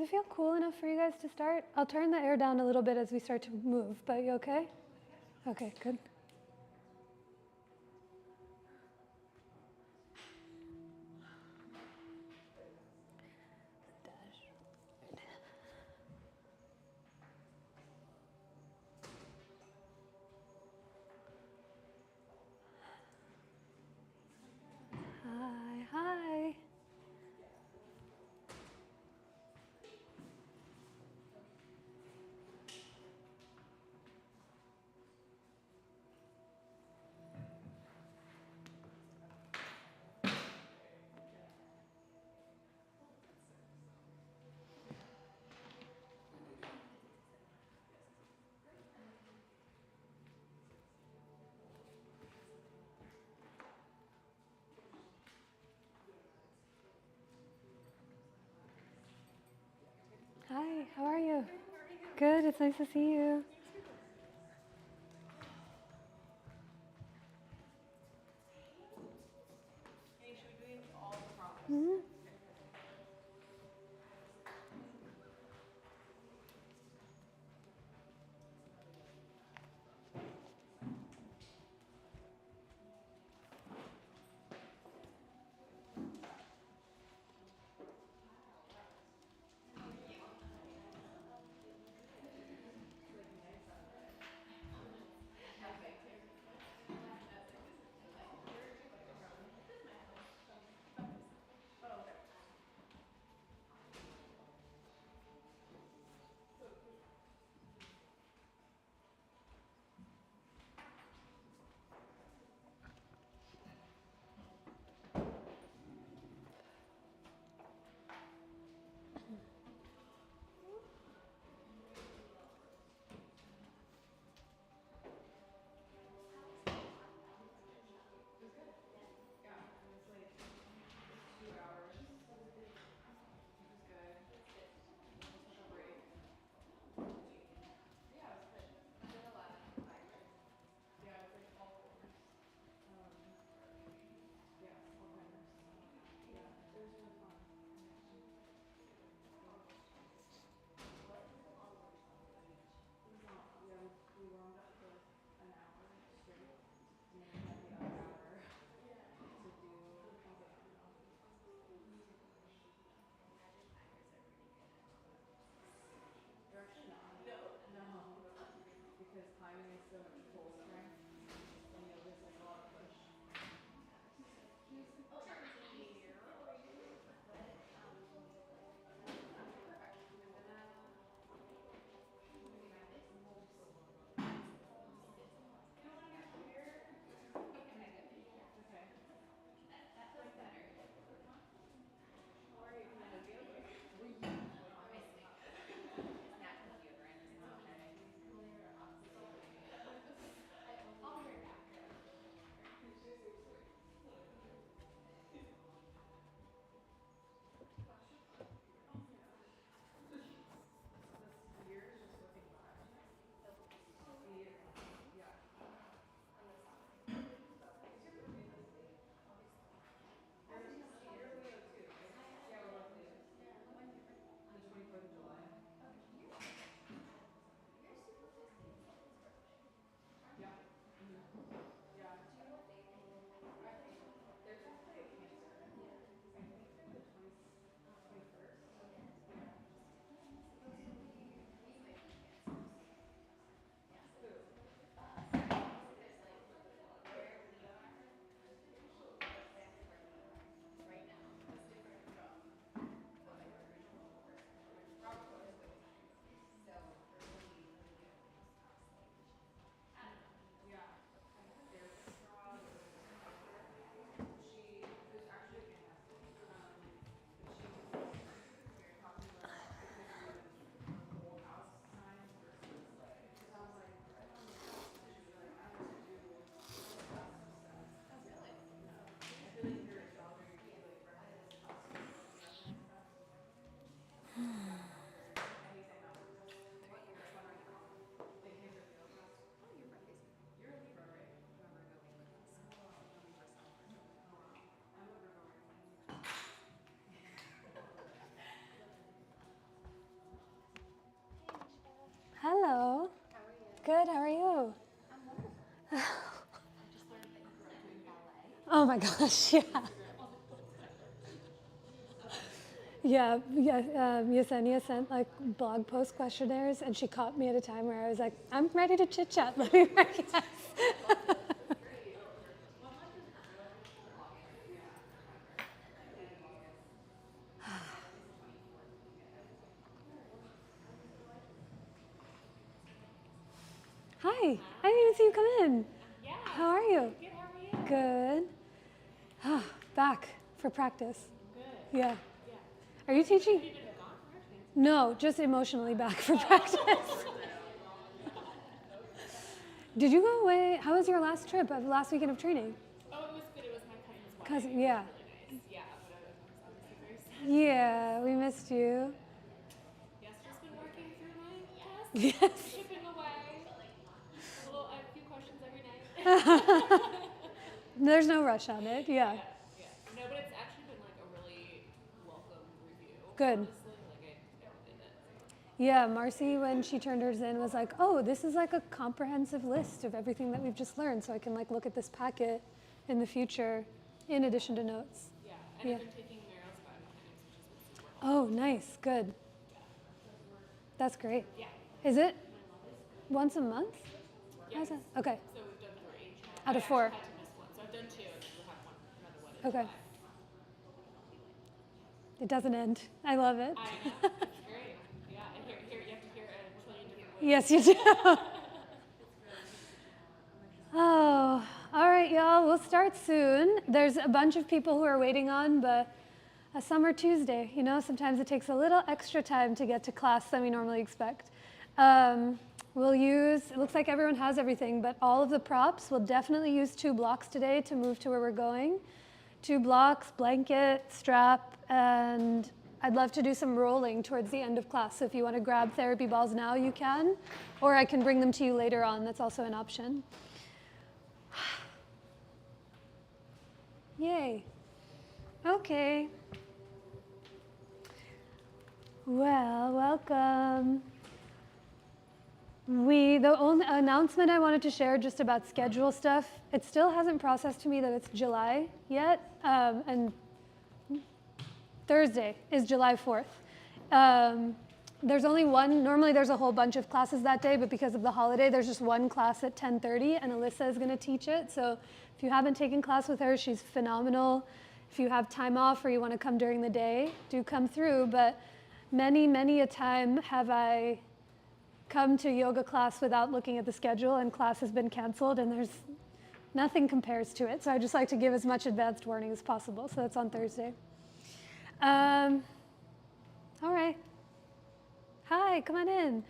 it feel cool enough for you guys to start? I'll turn the air down a little bit as we start to move, but you okay? Okay, good. Hi, hi. Hi, how are you? Good, it's nice to see you. Mm-hmm. Good, how are you? Oh my gosh, yeah. Yeah, Yesenia sent like blog post questionnaires and she caught me at a time where I was like, I'm ready to chit chat, let me guess. Hi, I didn't even see you come in. Yeah. How are you? Good, how are you? Good. Back for practice. Good. Yeah. Yeah. Are you teaching? Have you been gone for our training? No, just emotionally back for practice. Did you go away? How was your last trip, last weekend of training? Oh, it was good. It was my cousin's wedding. Cousin, It was yeah. really nice. Yeah, but I was obviously very sad. Yeah, we missed you. Yes, just been working through my test. Yes. Chipping away. I have a few questions every night. There's no rush on it, yeah. Yeah. No, but it's actually been like a really welcome review. Good. Honestly, like I did it. Yeah, Marcy, when she turned hers in, was like, oh, this is like a comprehensive list of everything that we've just learned, so I can like look at this packet in the future in addition to notes. Yeah, and Yeah. I've been taking Meryl's biomechanics, which has been super helpful. Oh, nice, good. That's great. Yeah. Is it once a month? Yeah. How's that? Okay, So we've done 3. out of I 4. actually had to miss one, so I've done 2, and then we'll have another one in Okay. July. It doesn't end. I love it. I know, it's great. Yeah, and you have to hear it in a trillion different ways. Yes, you do. Oh, all right, y'all. We'll start soon. There's a bunch of people who are waiting on, but a summer Tuesday, you know, sometimes it takes a little extra time to get to class than we normally expect. We'll use, it looks like everyone has everything, but all of the props, we'll definitely use 2 blocks today to move to where we're going. 2 blocks, blanket, strap, and I'd love to do some rolling towards the end of class. So if you want to grab therapy balls now, you can, or I can bring them to you later on. That's also an option. Yay. Okay. Well, welcome. The only announcement I wanted to share just about schedule stuff, it still hasn't processed to me that it's July yet, and Thursday is July 4th. There's only one, normally there's a whole bunch of classes that day, but because of the holiday, there's just one class at 10:30, and Alyssa is gonna teach it. So if you haven't taken class with her, she's phenomenal. If you have time off or you wanna come during the day, do come through. But many, many a time have I come to yoga class without looking at the schedule and class has been canceled and there's nothing compares to it. So I just like to give as much advanced warning as possible. So that's on Thursday. All right. Hi, come on in.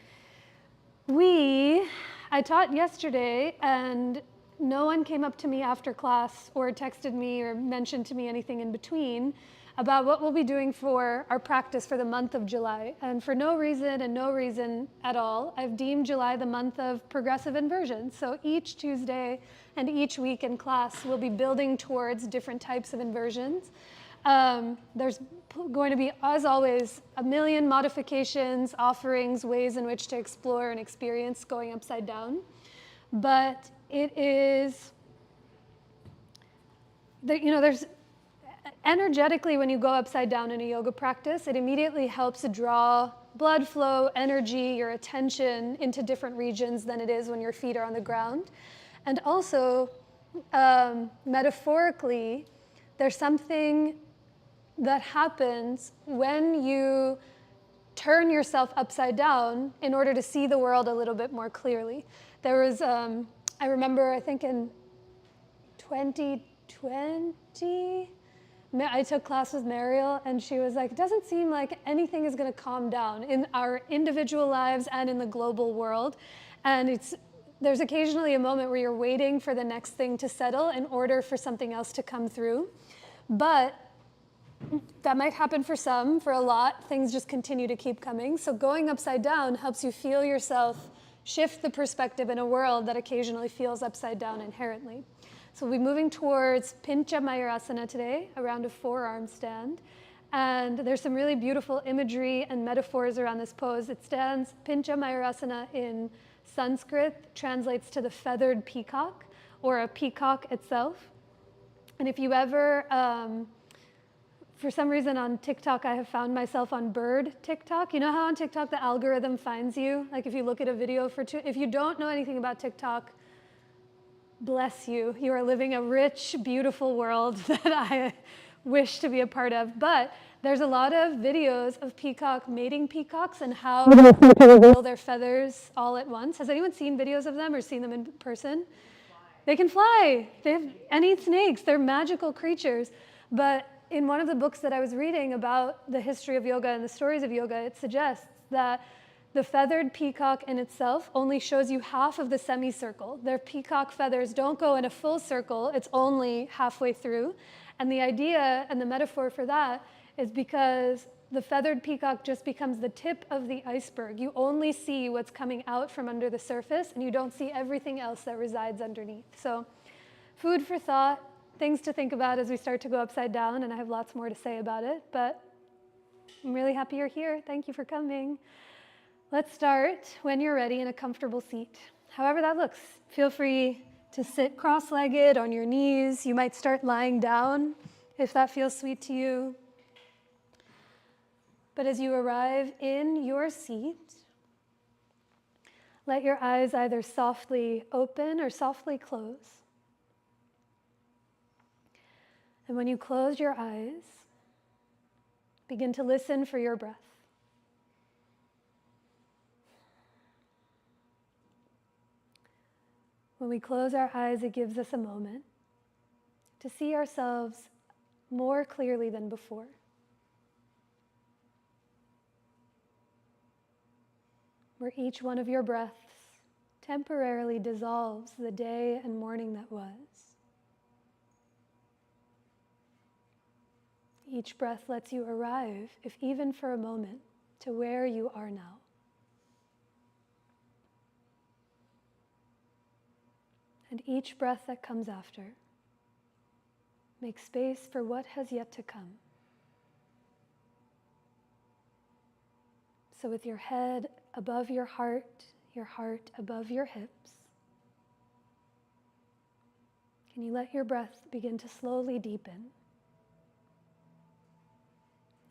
I taught yesterday and no one came up to me after class or texted me or mentioned to me anything in between about what we'll be doing for our practice for the month of July. And for no reason at all, I've deemed July the month of progressive inversion. So each Tuesday and each week in class, we'll be building towards different types of inversions. There's going to be, as always, a million modifications, offerings, ways in which to explore and experience going upside down. But it is, there's energetically, when you go upside down in a yoga practice, it immediately helps draw blood flow, energy, your attention into different regions than it is when your feet are on the ground. And also, metaphorically, there's something that happens when you turn yourself upside down in order to see the world a little bit more clearly. There was, I remember, I think in 2020, I took class with Mariel and she was like, it doesn't seem like anything is gonna calm down in our individual lives and in the global world. And there's occasionally a moment where you're waiting for the next thing to settle in order for something else to come through. But that might happen for some, for a lot, things just continue to keep coming. So going upside down helps you feel yourself shift the perspective in a world that occasionally feels upside down inherently. So we'll be moving towards Pincha Mayurasana today, around a forearm stand. And there's some really beautiful imagery and metaphors around this pose. It stands Pincha Mayurasana in Sanskrit translates to the feathered peacock or a peacock itself. And if you ever, for some reason on TikTok, I have found myself on bird TikTok. You know how on TikTok the algorithm finds you? Like if you look at a video for if you don't know anything about TikTok, bless you. You are living a rich, beautiful world that I wish to be a part of. But there's a lot of videos of peacock mating peacocks and how they reveal their feathers all at once. Has anyone seen videos of them or seen them in person? They can fly. And eat snakes. They're magical creatures. But in one of the books that I was reading about the history of yoga and the stories of yoga, it suggests that the feathered peacock in itself only shows you half of the semicircle. Their peacock feathers don't go in a full circle. It's only halfway through. And the idea and the metaphor for that is because the feathered peacock just becomes the tip of the iceberg. You only see what's coming out from under the surface, and you don't see everything else that resides underneath. So food for thought, things to think about as we start to go upside down, and I have lots more to say about it, but I'm really happy you're here. Thank you for coming. Let's start when you're ready in a comfortable seat. However that looks, feel free to sit cross-legged on your knees. You might start lying down if that feels sweet to you. But as you arrive in your seat, let your eyes either softly open or softly close. And when you close your eyes, begin to listen for your breath. When we close our eyes, it gives us a moment to see ourselves more clearly than before. Where each one of your breaths temporarily dissolves the day and morning that was. Each breath lets you arrive, if even for a moment, to where you are now. And each breath that comes after makes space for what has yet to come. So with your head above your heart above your hips, can you let your breath begin to slowly deepen?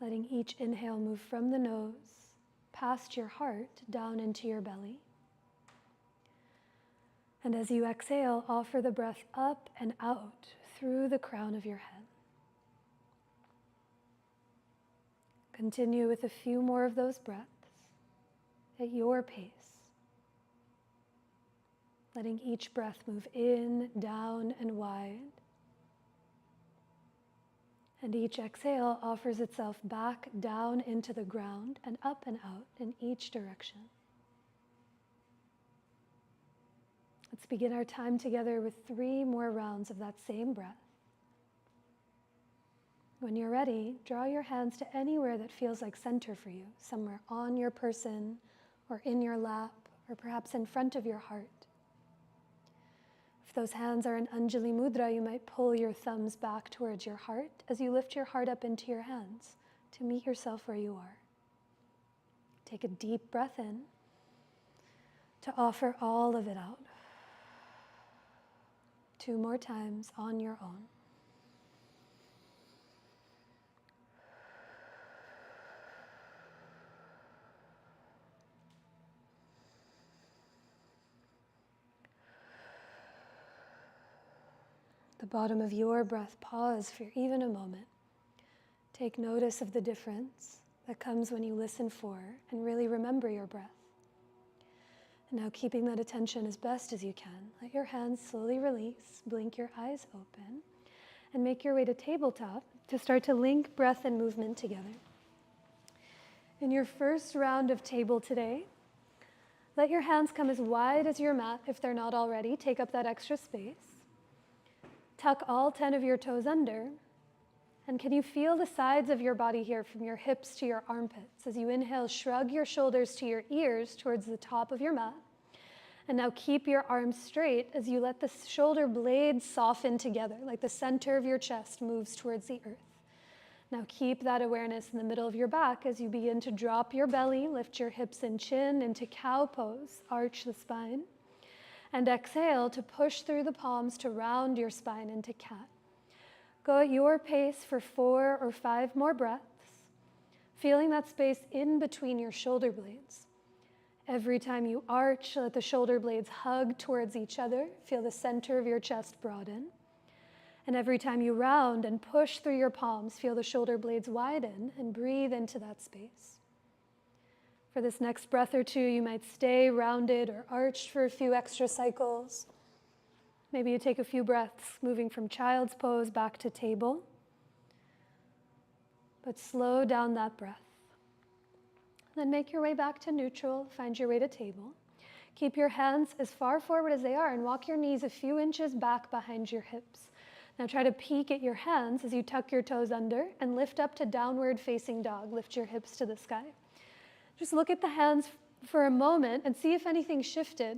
Letting each inhale move from the nose, past your heart, down into your belly. And as you exhale, offer the breath up and out through the crown of your head. Continue with a few more of those breaths at your pace. Letting each breath move in, down, and wide. And each exhale offers itself back down into the ground and up and out in each direction. Let's begin our time together with 3 more rounds of that same breath. When you're ready, draw your hands to anywhere that feels like center for you, somewhere on your person or in your lap or perhaps in front of your heart. If those hands are in Anjali Mudra, you might pull your thumbs back towards your heart as you lift your heart up into your hands to meet yourself where you are. Take a deep breath in to offer all of it out. 2 more times on your own. The bottom of your breath, pause for even a moment. Take notice of the difference that comes when you listen for and really remember your breath. And now keeping that attention as best as you can, let your hands slowly release, blink your eyes open, and make your way to tabletop to start to link breath and movement together. In your first round of table today, let your hands come as wide as your mat if they're not already. Take up that extra space. Tuck all 10 of your toes under. And can you feel the sides of your body here from your hips to your armpits? As you inhale, shrug your shoulders to your ears towards the top of your mat. And now keep your arms straight as you let the shoulder blades soften together, like the center of your chest moves towards the earth. Now keep that awareness in the middle of your back as you begin to drop your belly, lift your hips and chin into cow pose, arch the spine, and exhale to push through the palms to round your spine into cat. Go at your pace for 4 or 5 more breaths, feeling that space in between your shoulder blades. Every time you arch, let the shoulder blades hug towards each other. Feel the center of your chest broaden. And every time you round and push through your palms, feel the shoulder blades widen and breathe into that space. For this next breath or two, you might stay rounded or arched for a few extra cycles. Maybe you take a few breaths, moving from child's pose back to table. But slow down that breath. Then make your way back to neutral, find your way to table. Keep your hands as far forward as they are and walk your knees a few inches back behind your hips. Now try to peek at your hands as you tuck your toes under and lift up to downward facing dog. Lift your hips to the sky. Just look at the hands for a moment and see if anything shifted.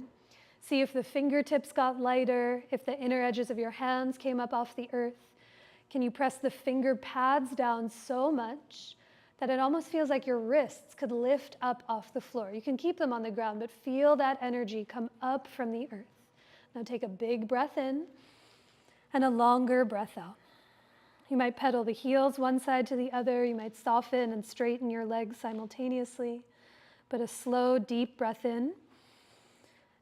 See if the fingertips got lighter, if the inner edges of your hands came up off the earth. Can you press the finger pads down so much that it almost feels like your wrists could lift up off the floor? You can keep them on the ground, but feel that energy come up from the earth. Now take a big breath in and a longer breath out. You might pedal the heels one side to the other. You might soften and straighten your legs simultaneously, but a slow, deep breath in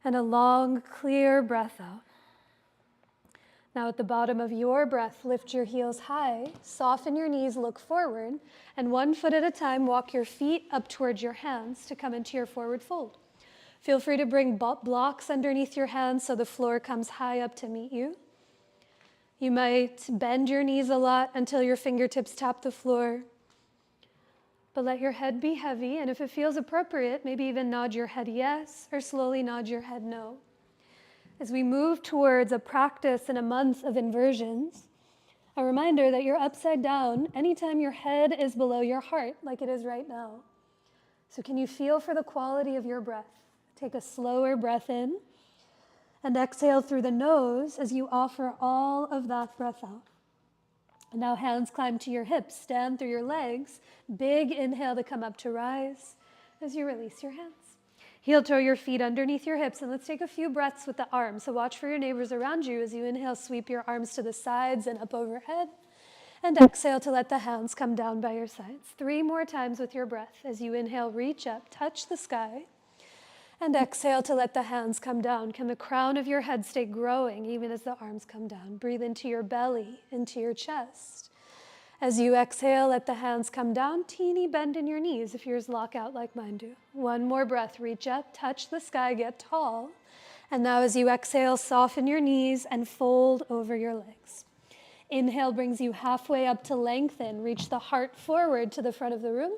and a long, clear breath out. Now at the bottom of your breath, lift your heels high, soften your knees, look forward, and 1 foot at a time, walk your feet up towards your hands to come into your forward fold. Feel free to bring blocks underneath your hands so the floor comes high up to meet you. You might bend your knees a lot until your fingertips tap the floor. But let your head be heavy, and if it feels appropriate, maybe even nod your head yes, or slowly nod your head no. As we move towards a practice and a month of inversions, a reminder that you're upside down anytime your head is below your heart, like it is right now. So can you feel for the quality of your breath? Take a slower breath in and exhale through the nose as you offer all of that breath out. And now hands climb to your hips, stand through your legs. Big inhale to come up to rise as you release your hands. Heel toe your feet underneath your hips, and let's take a few breaths with the arms. So watch for your neighbors around you as you inhale, sweep your arms to the sides and up overhead. And exhale to let the hands come down by your sides. 3 more times with your breath. As you inhale, reach up, touch the sky. And exhale to let the hands come down. Can the crown of your head stay growing even as the arms come down? Breathe into your belly, into your chest. As you exhale, let the hands come down. Teeny bend in your knees if yours lock out like mine do. 1 more breath. Reach up, touch the sky, get tall. And now as you exhale, soften your knees and fold over your legs. Inhale brings you halfway up to lengthen. Reach the heart forward to the front of the room.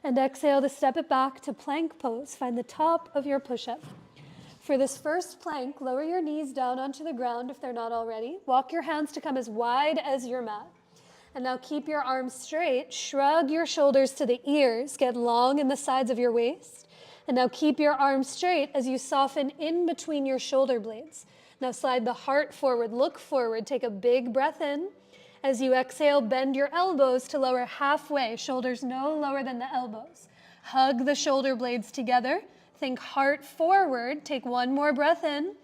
And exhale to step it back to plank pose. Find the top of your push-up. For this first plank, lower your knees down onto the ground if they're not already. Walk your hands to come as wide as your mat. And now keep your arms straight. Shrug your shoulders to the ears. Get long in the sides of your waist. And now keep your arms straight as you soften in between your shoulder blades. Now slide the heart forward. Look forward. Take a big breath in. As you exhale, bend your elbows to lower halfway, shoulders no lower than the elbows. Hug the shoulder blades together. Think heart forward. Take 1 more breath in.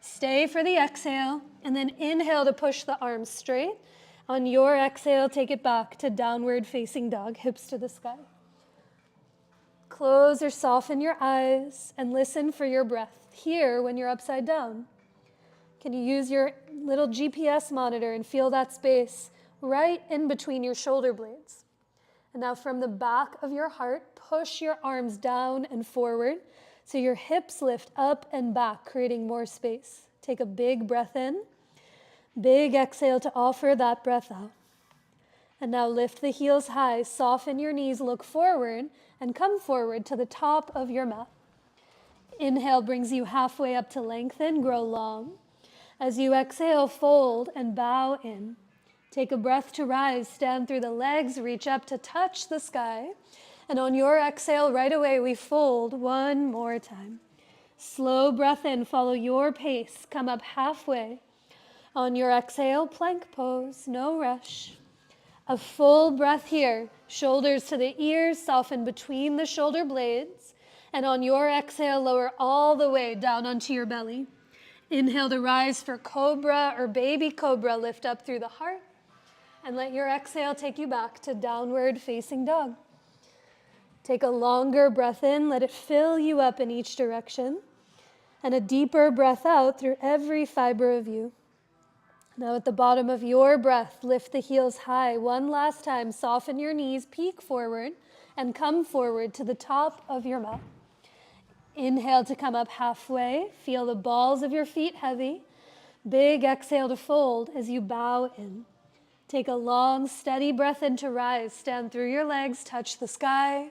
Stay for the exhale, and then inhale to push the arms straight. On your exhale, take it back to downward facing dog, hips to the sky. Close or soften your eyes and listen for your breath. Here, when you're upside down, can you use your little GPS monitor and feel that space right in between your shoulder blades? And now from the back of your heart, push your arms down and forward so your hips lift up and back, creating more space. Take a big breath in, big exhale to offer that breath out. And now lift the heels high, soften your knees, look forward, and come forward to the top of your mat. Inhale brings you halfway up to lengthen, grow long. As you exhale, fold and bow in. Take a breath to rise, stand through the legs, reach up to touch the sky. And on your exhale, right away, we fold 1 more time. Slow breath in, follow your pace, come up halfway. On your exhale, plank pose, no rush. A full breath here. Shoulders to the ears, soften between the shoulder blades. And on your exhale, lower all the way down onto your belly. Inhale to rise for cobra or baby cobra. Lift up through the heart. And let your exhale take you back to downward facing dog. Take a longer breath in. Let it fill you up in each direction. And a deeper breath out through every fiber of you. Now at the bottom of your breath, lift the heels high. One last time, soften your knees, peek forward, and come forward to the top of your mat. Inhale to come up halfway. Feel the balls of your feet heavy. Big exhale to fold as you bow in. Take a long, steady breath in to rise. Stand through your legs, touch the sky.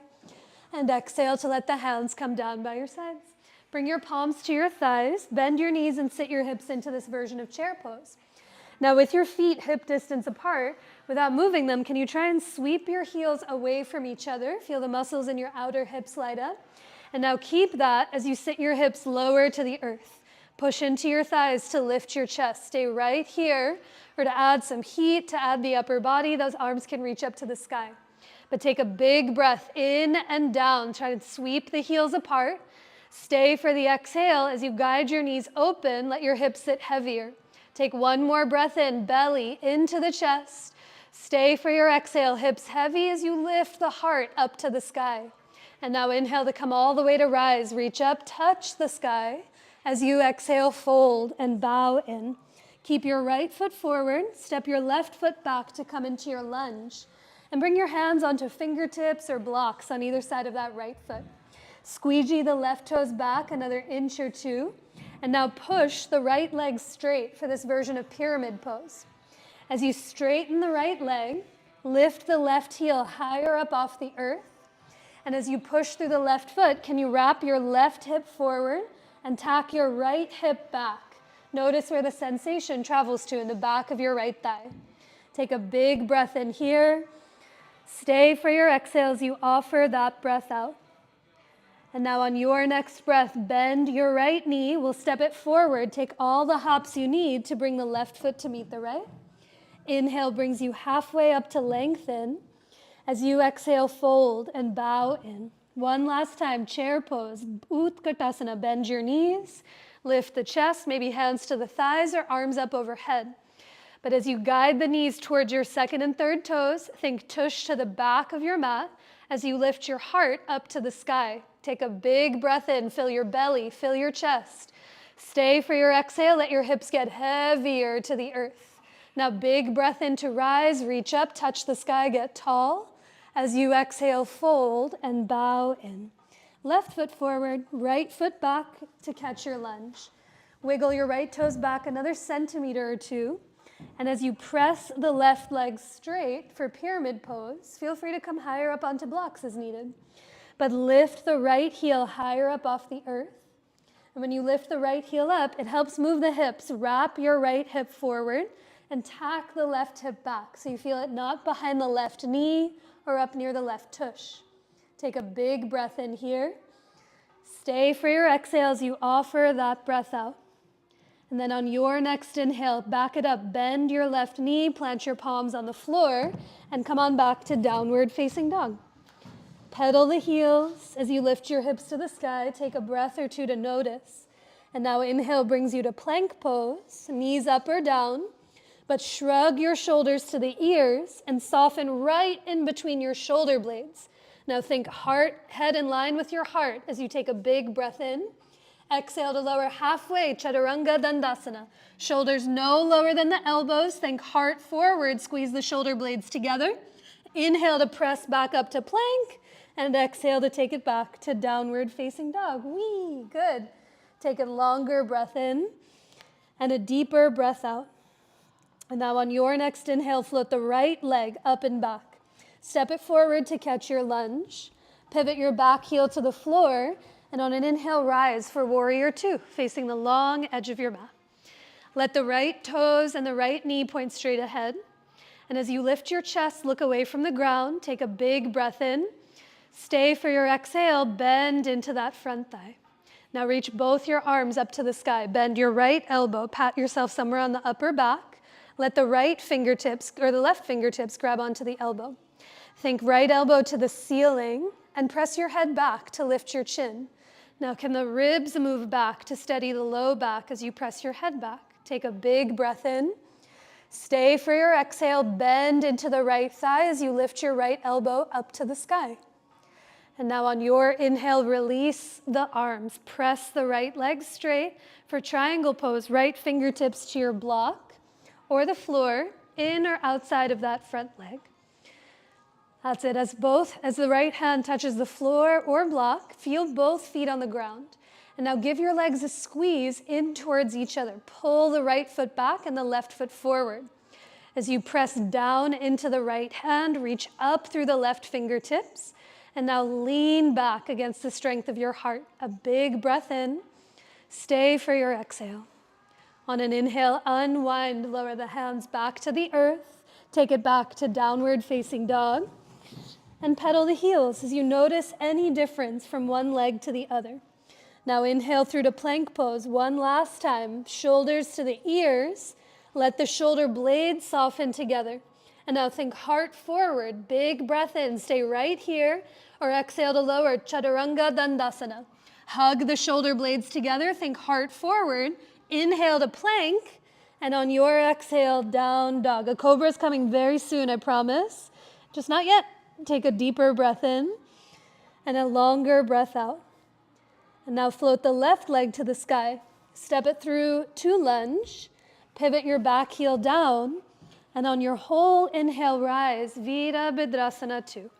And exhale to let the hands come down by your sides. Bring your palms to your thighs. Bend your knees and sit your hips into this version of chair pose. Now with your feet hip distance apart, without moving them, can you try and sweep your heels away from each other? Feel the muscles in your outer hips light up. And now keep that as you sit your hips lower to the earth. Push into your thighs to lift your chest. Stay right here, or to add some heat, to add the upper body, those arms can reach up to the sky. But take a big breath in and down. Try and sweep the heels apart. Stay for the exhale as you guide your knees open. Let your hips sit heavier. Take one more breath in, belly into the chest. Stay for your exhale, hips heavy as you lift the heart up to the sky. And now inhale to come all the way to rise. Reach up, touch the sky. As you exhale, fold and bow in. Keep your right foot forward. Step your left foot back to come into your lunge. And bring your hands onto fingertips or blocks on either side of that right foot. Squeegee the left toes back another inch or two. And now push the right leg straight for this version of pyramid pose. As you straighten the right leg, lift the left heel higher up off the earth. And as you push through the left foot, can you wrap your left hip forward and tack your right hip back? Notice where the sensation travels to in the back of your right thigh. Take a big breath in here. Stay for your exhales. You offer that breath out. And now on your next breath, bend your right knee. We'll step it forward. Take all the hops you need to bring the left foot to meet the right. Inhale brings you halfway up to lengthen. As you exhale, fold and bow in. One last time, chair pose, Utkatasana. Bend your knees, lift the chest, maybe hands to the thighs or arms up overhead. But as you guide the knees towards your second and third toes, think tush to the back of your mat as you lift your heart up to the sky. Take a big breath in, fill your belly, fill your chest. Stay for your exhale, let your hips get heavier to the earth. Now big breath in to rise, reach up, touch the sky, get tall. As you exhale, fold and bow in. Left foot forward, right foot back to catch your lunge. Wiggle your right toes back another centimeter or two. And as you press the left leg straight for pyramid pose, feel free to come higher up onto blocks as needed. But lift the right heel higher up off the earth. And when you lift the right heel up, it helps move the hips. Wrap your right hip forward and tack the left hip back so you feel it not behind the left knee or up near the left tush. Take a big breath in here. Stay for your exhales. You offer that breath out. And then on your next inhale, back it up. Bend your left knee, plant your palms on the floor, and come on back to downward facing dog. Pedal the heels as you lift your hips to the sky. Take a breath or two to notice. And now inhale brings you to plank pose, knees up or down, but shrug your shoulders to the ears and soften right in between your shoulder blades. Now think heart, head in line with your heart as you take a big breath in. Exhale to lower halfway, Chaturanga Dandasana. Shoulders no lower than the elbows. Think heart forward, squeeze the shoulder blades together. Inhale to press back up to plank, and exhale to take it back to downward facing dog. Wee, good. Take a longer breath in and a deeper breath out. And now on your next inhale, float the right leg up and back. Step it forward to catch your lunge. Pivot your back heel to the floor, and on an inhale, rise for warrior two, facing the long edge of your mat. Let the right toes and the right knee point straight ahead. And as you lift your chest, look away from the ground. Take a big breath in. Stay for your exhale. Bend into that front thigh. Now reach both your arms up to the sky. Bend your right elbow. Pat yourself somewhere on the upper back. Let the right fingertips or the left fingertips grab onto the elbow. Think right elbow to the ceiling and press your head back to lift your chin. Now can the ribs move back to steady the low back as you press your head back? Take a big breath in. Stay for your exhale, bend into the right thigh as you lift your right elbow up to the sky. And now on your inhale, release the arms. Press the right leg straight for triangle pose. Right fingertips to your block or the floor, in or outside of that front leg. That's it. As the right hand touches the floor or block, feel both feet on the ground. And now give your legs a squeeze in towards each other. Pull the right foot back and the left foot forward. As you press down into the right hand, reach up through the left fingertips. And now lean back against the strength of your heart. A big breath in. Stay for your exhale. On an inhale, unwind, lower the hands back to the earth. Take it back to downward facing dog. And pedal the heels as you notice any difference from one leg to the other. Now inhale through to plank pose one last time. Shoulders to the ears. Let the shoulder blades soften together. And now think heart forward. Big breath in. Stay right here. Or exhale to lower. Chaturanga Dandasana. Hug the shoulder blades together. Think heart forward. Inhale to plank. And on your exhale, down dog. A cobra is coming very soon, I promise. Just not yet. Take a deeper breath in. And a longer breath out. And now float the left leg to the sky. Step it through to lunge. Pivot your back heel down. And on your whole inhale, rise. Virabhadrasana 2.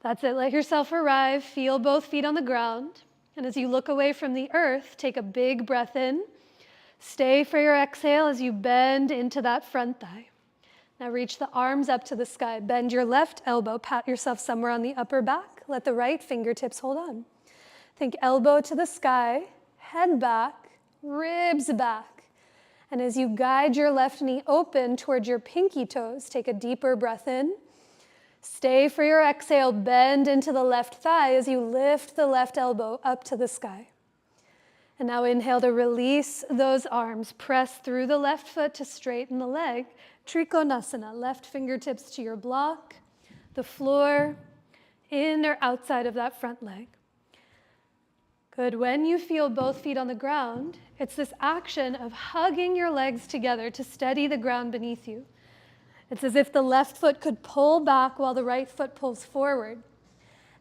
That's it. Let yourself arrive. Feel both feet on the ground. And as you look away from the earth, take a big breath in. Stay for your exhale as you bend into that front thigh. Now reach the arms up to the sky. Bend your left elbow. Pat yourself somewhere on the upper back. Let the right fingertips hold on. Think elbow to the sky, head back, ribs back. And as you guide your left knee open towards your pinky toes, take a deeper breath in. Stay for your exhale, bend into the left thigh as you lift the left elbow up to the sky. And now inhale to release those arms. Press through the left foot to straighten the leg. Trikonasana, left fingertips to your block, the floor, in or outside of that front leg. Good. When you feel both feet on the ground, it's this action of hugging your legs together to steady the ground beneath you. It's as if the left foot could pull back while the right foot pulls forward.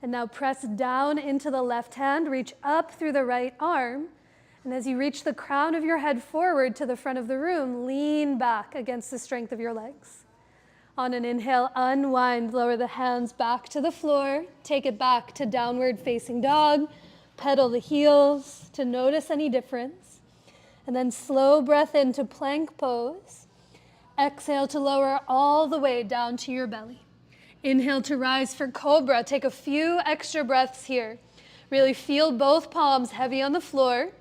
And now press down into the left hand, reach up through the right arm. And as you reach the crown of your head forward to the front of the room, lean back against the strength of your legs. On an inhale, unwind, lower the hands back to the floor. Take it back to downward facing dog. Pedal the heels to notice any difference. And then slow breath into plank pose. Exhale to lower all the way down to your belly. Inhale to rise for cobra. Take a few extra breaths here. Really feel both palms heavy on the floor.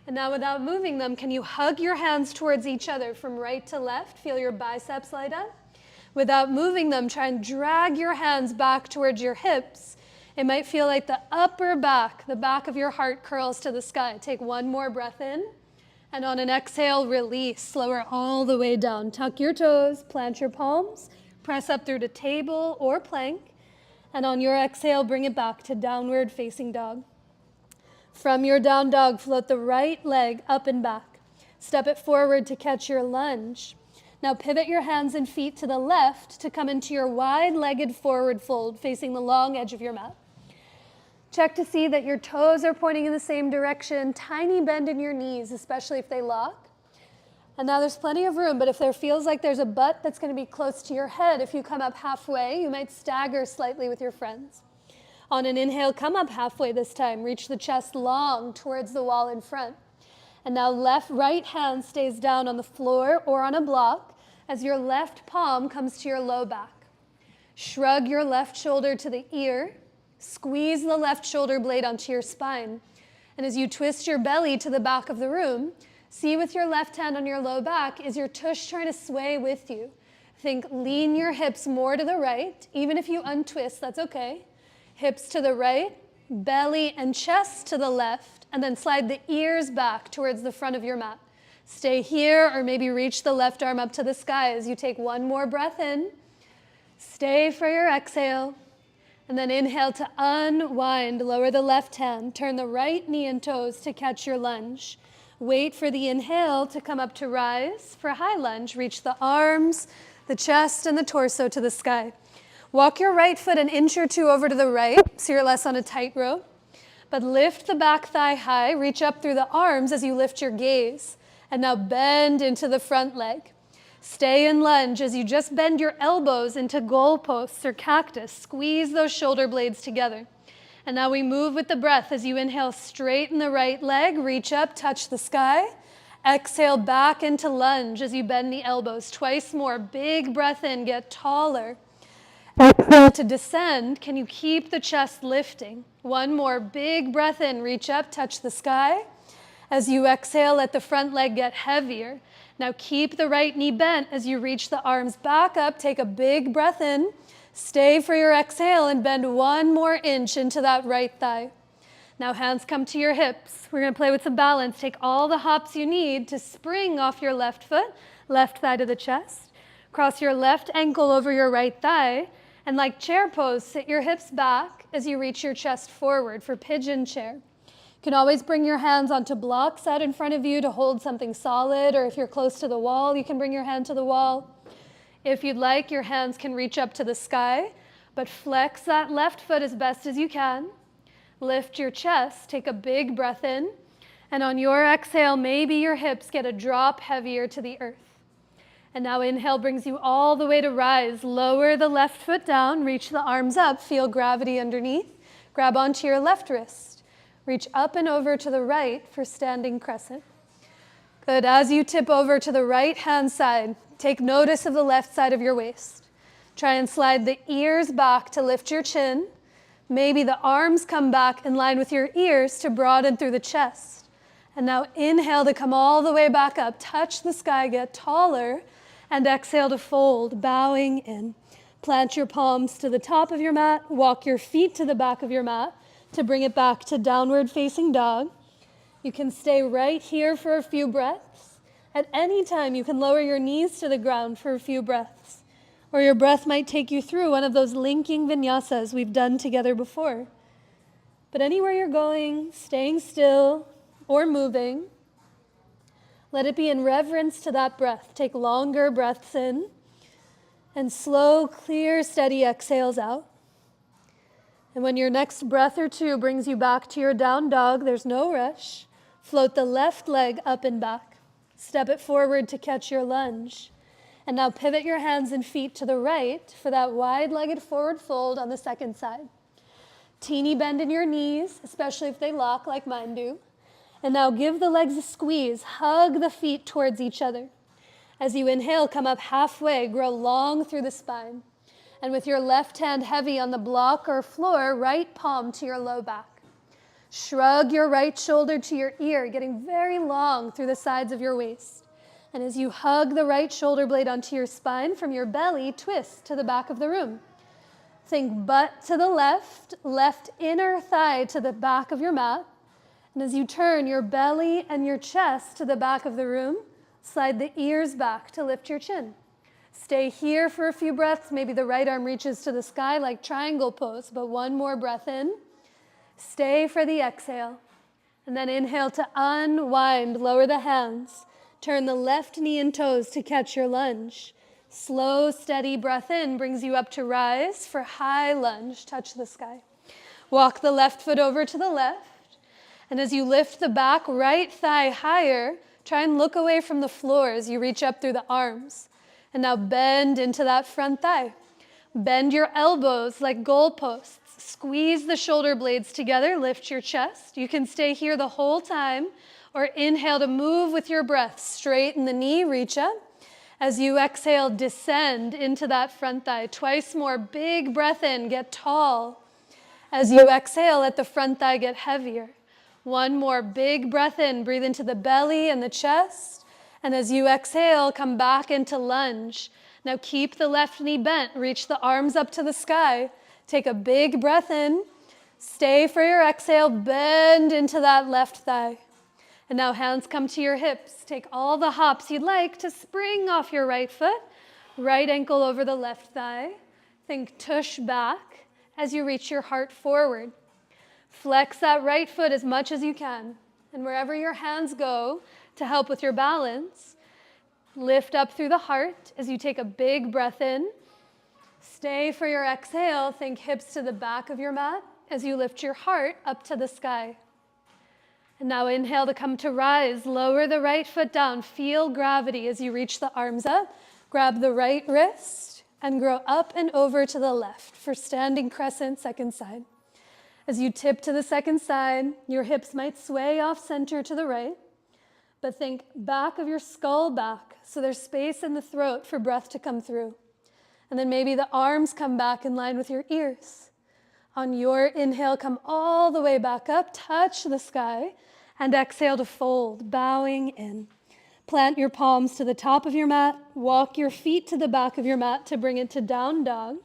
And now without moving them, can you hug your hands towards each other from right to left? Feel your biceps light up. Without moving them, try and drag your hands back towards your hips. It might feel like the upper back, the back of your heart curls to the sky. Take one more breath in. And on an exhale, release. Lower all the way down. Tuck your toes, plant your palms, press up through to table or plank. And on your exhale, bring it back to downward facing dog. From your down dog, float the right leg up and back. Step it forward to catch your lunge. Now pivot your hands and feet to the left to come into your wide-legged forward fold facing the long edge of your mat. Check to see that your toes are pointing in the same direction. Tiny bend in your knees, especially if they lock. And now there's plenty of room, but if there feels like there's a butt that's going to be close to your head, if you come up halfway, you might stagger slightly with your friends. On an inhale, come up halfway this time. Reach the chest long towards the wall in front. And now right hand stays down on the floor or on a block as your left palm comes to your low back. Shrug your left shoulder to the ear. Squeeze the left shoulder blade onto your spine. And as you twist your belly to the back of the room, see with your left hand on your low back, is your tush trying to sway with you? Think lean your hips more to the right. Even if you untwist, that's okay. Hips to the right, belly and chest to the left, and then slide the ears back towards the front of your mat. Stay here, or maybe reach the left arm up to the sky as you take one more breath in. Stay for your exhale. And then inhale to unwind, lower the left hand, turn the right knee and toes to catch your lunge. Wait for the inhale to come up to rise. For high lunge, reach the arms, the chest, and the torso to the sky. Walk your right foot an inch or two over to the right, so you're less on a tightrope. But lift the back thigh high, reach up through the arms as you lift your gaze. And now bend into the front leg. Stay in lunge as you just bend your elbows into goalposts or cactus. Squeeze those shoulder blades together. And now we move with the breath as you inhale, straighten the right leg, reach up, touch the sky. Exhale back into lunge as you bend the elbows. Twice more. Big breath in, get taller. Exhale to descend. Can you keep the chest lifting? One more. Big breath in, reach up, touch the sky. As you exhale, let the front leg get heavier. Now keep the right knee bent as you reach the arms back up. Take a big breath in. Stay for your exhale and bend one more inch into that right thigh. Now hands come to your hips. We're going to play with some balance. Take all the hops you need to spring off your left foot, left thigh to the chest. Cross your left ankle over your right thigh. And like chair pose, sit your hips back as you reach your chest forward for pigeon chair. You can always bring your hands onto blocks out in front of you to hold something solid, or if you're close to the wall, you can bring your hand to the wall. If you'd like, your hands can reach up to the sky, but flex that left foot as best as you can. Lift your chest, take a big breath in, and on your exhale, maybe your hips get a drop heavier to the earth. And now inhale brings you all the way to rise. Lower the left foot down, reach the arms up, feel gravity underneath. Grab onto your left wrist. Reach up and over to the right for standing crescent. Good. As you tip over to the right hand side, take notice of the left side of your waist. Try and slide the ears back to lift your chin. Maybe the arms come back in line with your ears to broaden through the chest. And now inhale to come all the way back up. Touch the sky, get taller, and exhale to fold, bowing in. Plant your palms to the top of your mat. Walk your feet to the back of your mat to bring it back to downward facing dog. You can stay right here for a few breaths. At any time, you can lower your knees to the ground for a few breaths, or your breath might take you through one of those linking vinyasas we've done together before. But anywhere you're going, staying still or moving, let it be in reverence to that breath. Take longer breaths in and slow, clear, steady exhales out. And when your next breath or two brings you back to your down dog, there's no rush. Float the left leg up and back. Step it forward to catch your lunge. And now pivot your hands and feet to the right for that wide-legged forward fold on the second side. Teeny bend in your knees, especially if they lock like mine do. And now give the legs a squeeze. Hug the feet towards each other. As you inhale, come up halfway, grow long through the spine. And with your left hand heavy on the block or floor, right palm to your low back. Shrug your right shoulder to your ear, getting very long through the sides of your waist. And as you hug the right shoulder blade onto your spine, from your belly, twist to the back of the room. Think butt to the left, left inner thigh to the back of your mat. And as you turn your belly and your chest to the back of the room, slide the ears back to lift your chin. Stay here for a few breaths. Maybe the right arm reaches to the sky like triangle pose, but one more breath in. Stay for the exhale. And then inhale to unwind, lower the hands. Turn the left knee and toes to catch your lunge. Slow, steady breath in brings you up to rise for high lunge. Touch the sky. Walk the left foot over to the left. And as you lift the back right thigh higher, try and look away from the floor as you reach up through the arms. And now bend into that front thigh. Bend your elbows like goalposts. Squeeze the shoulder blades together. Lift your chest. You can stay here the whole time, or inhale to move with your breath. Straighten the knee, reach up. As you exhale, descend into that front thigh. Twice more. Big breath in, get tall. As you exhale, let the front thigh get heavier. One more big breath in. Breathe into the belly and the chest. And as you exhale, come back into lunge. Now keep the left knee bent. Reach the arms up to the sky. Take a big breath in. Stay for your exhale. Bend into that left thigh. And now hands come to your hips. Take all the hops you'd like to spring off your right foot, right ankle over the left thigh. Think tush back as you reach your heart forward. Flex that right foot as much as you can. And wherever your hands go to help with your balance, lift up through the heart as you take a big breath in. Stay for your exhale. Think hips to the back of your mat as you lift your heart up to the sky. And now inhale to come to rise. Lower the right foot down. Feel gravity as you reach the arms up. Grab the right wrist and grow up and over to the left for standing crescent, second side. As you tip to the second side, your hips might sway off center to the right, but think back of your skull back so there's space in the throat for breath to come through. And then maybe the arms come back in line with your ears. On your inhale, come all the way back up, touch the sky, and exhale to fold, bowing in. Plant your palms to the top of your mat, walk your feet to the back of your mat to bring it to down dog.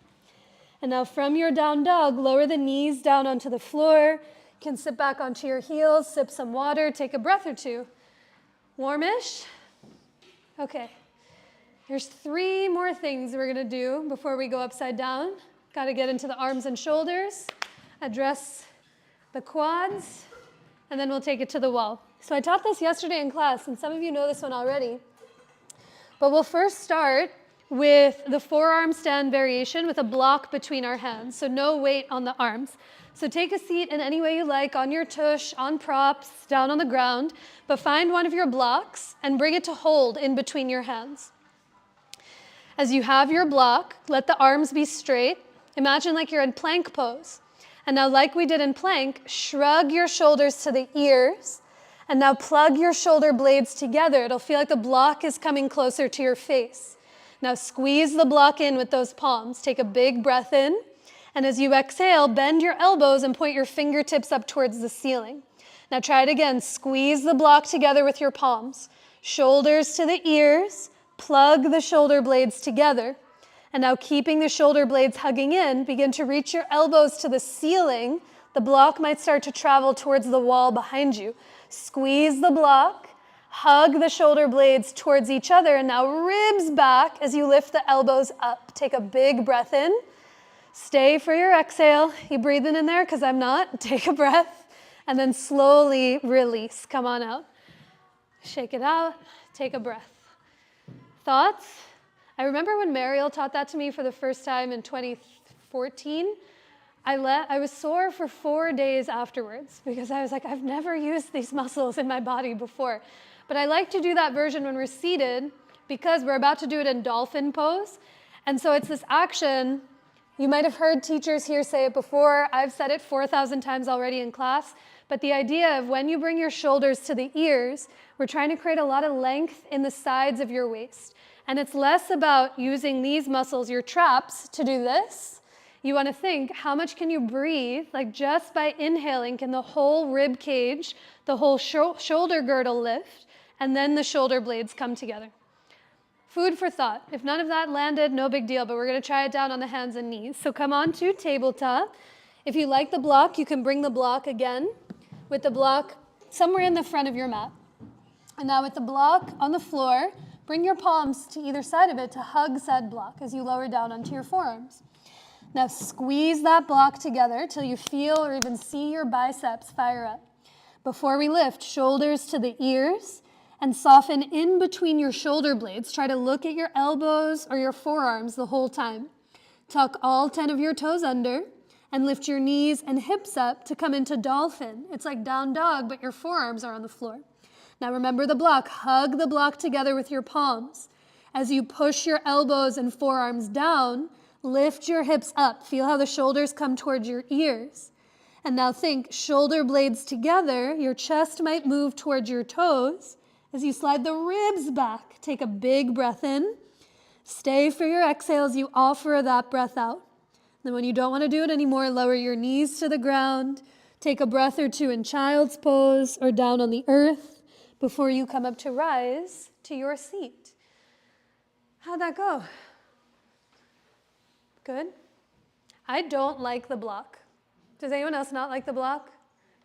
And now from your down dog, lower the knees down onto the floor. You can sit back onto your heels, sip some water, take a breath or two. Warmish? Okay. There's 3 more things we're gonna do before we go upside down. Gotta get into the arms and shoulders, address the quads, and then we'll take it to the wall. So I taught this yesterday in class, and some of you know this one already. But we'll first start with the forearm stand variation with a block between our hands, so no weight on the arms. So take a seat in any way you like, on your tush, on props, down on the ground, but find one of your blocks and bring it to hold in between your hands. As you have your block, let the arms be straight. Imagine like you're in plank pose. And now like we did in plank, shrug your shoulders to the ears, and now plug your shoulder blades together. It'll feel like the block is coming closer to your face. Now squeeze the block in with those palms. Take a big breath in, and as you exhale, bend your elbows and point your fingertips up towards the ceiling. Now try it again. Squeeze the block together with your palms. Shoulders to the ears, plug the shoulder blades together. And now keeping the shoulder blades hugging in, begin to reach your elbows to the ceiling. The block might start to travel towards the wall behind you. Squeeze the block, hug the shoulder blades towards each other, and now ribs back as you lift the elbows up. Take a big breath in. Stay for your exhale. You breathing in there? Because I'm not. Take a breath. And then slowly release. Come on out. Shake it out. Take a breath. Thoughts? I remember when Mariel taught that to me for the first time in 2014. I was sore for 4 days afterwards because I was like, I've never used these muscles in my body before. But I like to do that version when we're seated because we're about to do it in dolphin pose. And so it's this action. You might have heard teachers here say it before. I've said it 4,000 times already in class. But the idea of when you bring your shoulders to the ears, we're trying to create a lot of length in the sides of your waist. And it's less about using these muscles, your traps, to do this. You want to think, how much can you breathe? Like just by inhaling, can the whole rib cage, the whole shoulder girdle lift, and then the shoulder blades come together. Food for thought. If none of that landed, no big deal, but we're going to try it down on the hands and knees. So come on to tabletop. If you like the block, you can bring the block again with the block somewhere in the front of your mat. And now with the block on the floor, bring your palms to either side of it to hug said block as you lower down onto your forearms. Now squeeze that block together till you feel or even see your biceps fire up. Before we lift, shoulders to the ears and soften in between your shoulder blades. Try to look at your elbows or your forearms the whole time. Tuck all 10 of your toes under and lift your knees and hips up to come into dolphin. It's like down dog, but your forearms are on the floor. Now remember the block. Hug the block together with your palms. As you push your elbows and forearms down, lift your hips up. Feel how the shoulders come towards your ears. And now think, shoulder blades together. Your chest might move towards your toes. As you slide the ribs back, take a big breath in. Stay for your exhale as you offer that breath out. Then when you don't want to do it anymore, lower your knees to the ground. Take a breath or two in child's pose or down on the earth before you come up to rise to your seat. How'd that go? Good? I don't like the block. Does anyone else not like the block?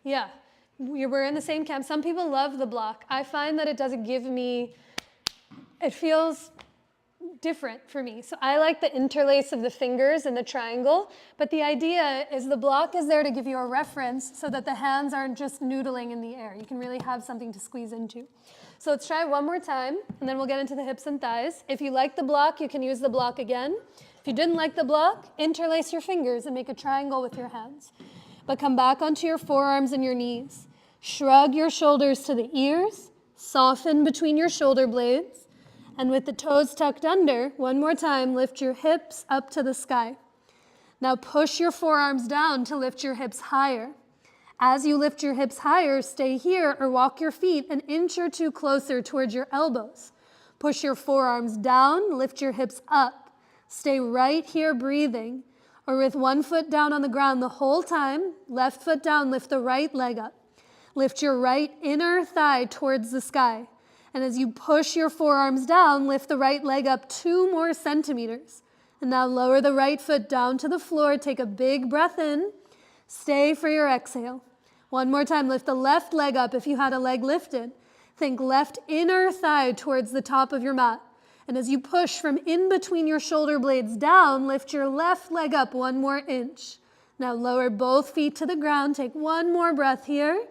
Yeah. we're in the same camp. Some people love the block. I find that it doesn't give me, it feels different for me. So I like the interlace of the fingers and the triangle, but the idea is the block is there to give you a reference so that the hands aren't just noodling in the air. You can really have something to squeeze into. So let's try it one more time, and then we'll get into the hips and thighs. If you like the block, you can use the block again. If you didn't like the block, interlace your fingers and make a triangle with your hands. But come back onto your forearms and your knees. Shrug your shoulders to the ears, soften between your shoulder blades, and with the toes tucked under, one more time, lift your hips up to the sky. Now push your forearms down to lift your hips higher. As you lift your hips higher, stay here or walk your feet an inch or two closer towards your elbows. Push your forearms down, lift your hips up. Stay right here breathing, or with one foot down on the ground the whole time, left foot down, lift the right leg up. Lift your right inner thigh towards the sky. And as you push your forearms down, lift the right leg up 2 more centimeters. And now lower the right foot down to the floor. Take a big breath in. Stay for your exhale. One more time, lift the left leg up if you had a leg lifted. Think left inner thigh towards the top of your mat. And as you push from in between your shoulder blades down, lift your left leg up 1 more inch. Now lower both feet to the ground. Take 1 more breath here.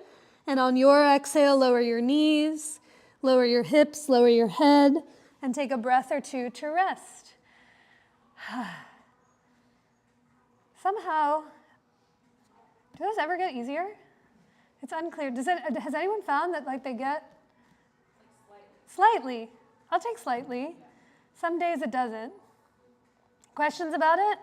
And on your exhale, lower your knees, lower your hips, lower your head, and take a breath or 2 to rest. Somehow, do those ever get easier? It's unclear. Has anyone found that like they get slightly? I'll take slightly. Some days it doesn't. Questions about it?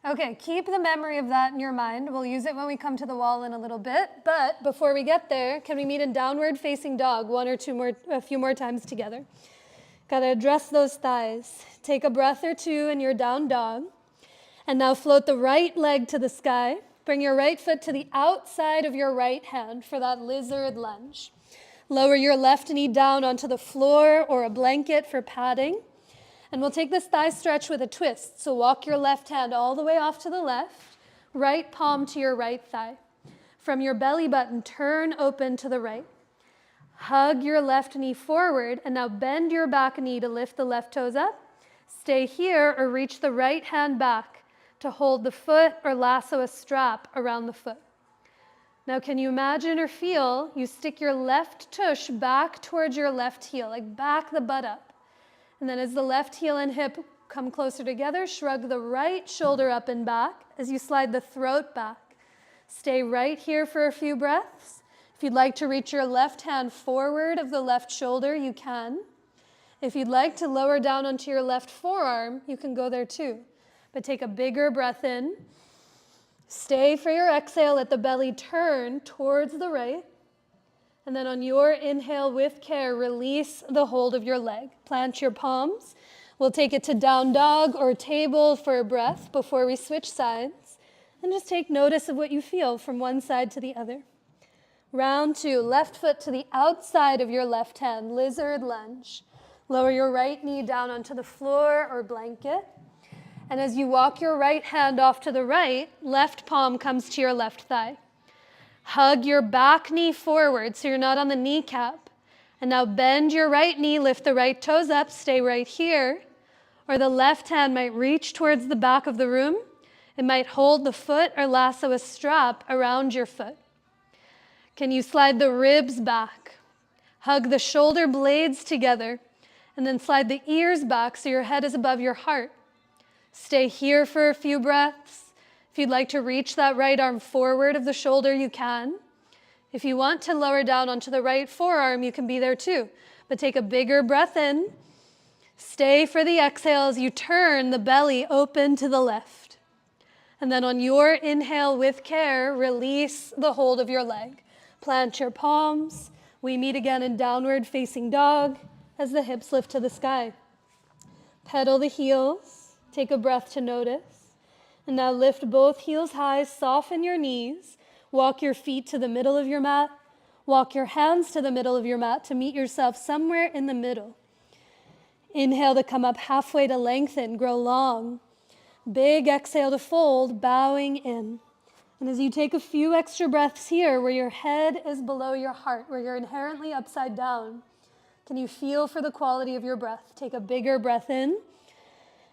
Okay, keep the memory of that in your mind. We'll use it when we come to the wall in a little bit. But before we get there, can we meet in downward facing dog a few more times together? Got to address those thighs. Take a breath or 2 in your down dog. And now float the right leg to the sky. Bring your right foot to the outside of your right hand for that lizard lunge. Lower your left knee down onto the floor or a blanket for padding. And we'll take this thigh stretch with a twist. So walk your left hand all the way off to the left, right palm to your right thigh. From your belly button, turn open to the right. Hug your left knee forward, and now bend your back knee to lift the left toes up. Stay here or reach the right hand back to hold the foot or lasso a strap around the foot. Now, can you imagine or feel you stick your left tush back towards your left heel, like back the butt up. And then as the left heel and hip come closer together, shrug the right shoulder up and back as you slide the throat back. Stay right here for a few breaths. If you'd like to reach your left hand forward of the left shoulder, you can. If you'd like to lower down onto your left forearm, you can go there too. But take a bigger breath in. Stay for your exhale, let the belly turn towards the right. And then on your inhale with care, release the hold of your leg. Plant your palms. We'll take it to down dog or table for a breath before we switch sides. And just take notice of what you feel from one side to the other. Round 2, left foot to the outside of your left hand, lizard lunge. Lower your right knee down onto the floor or blanket. And as you walk your right hand off to the right, left palm comes to your left thigh. Hug your back knee forward so you're not on the kneecap. And now bend your right knee, lift the right toes up, stay right here. Or the left hand might reach towards the back of the room. It might hold the foot or lasso a strap around your foot. Can you slide the ribs back? Hug the shoulder blades together. And then slide the ears back so your head is above your heart. Stay here for a few breaths. If you'd like to reach that right arm forward of the shoulder, you can. If you want to lower down onto the right forearm, you can be there too. But take a bigger breath in. Stay for the exhale as you turn the belly open to the left. And then on your inhale with care, release the hold of your leg. Plant your palms. We meet again in downward facing dog as the hips lift to the sky. Pedal the heels. Take a breath to notice. And now lift both heels high, soften your knees. Walk your feet to the middle of your mat. Walk your hands to the middle of your mat to meet yourself somewhere in the middle. Inhale to come up halfway to lengthen, grow long. Big exhale to fold, bowing in. And as you take a few extra breaths here, where your head is below your heart, where you're inherently upside down, can you feel for the quality of your breath? Take a bigger breath in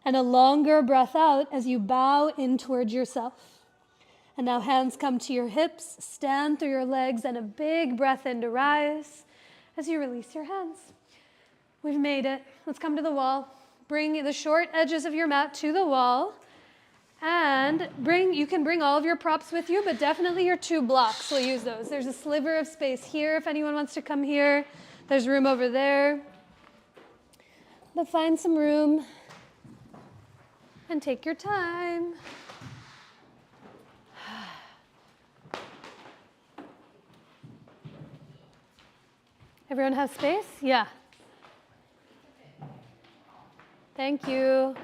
and a longer breath out as you bow in towards yourself. And now hands come to your hips, stand through your legs, and a big breath in to rise as you release your hands. We've made it. Let's come to the wall. Bring the short edges of your mat to the wall. And you can bring all of your props with you, but definitely your 2 blocks, we'll use those. There's a sliver of space here if anyone wants to come here. There's room over there. But find some room and take your time. Everyone have space? Yeah. Thank you.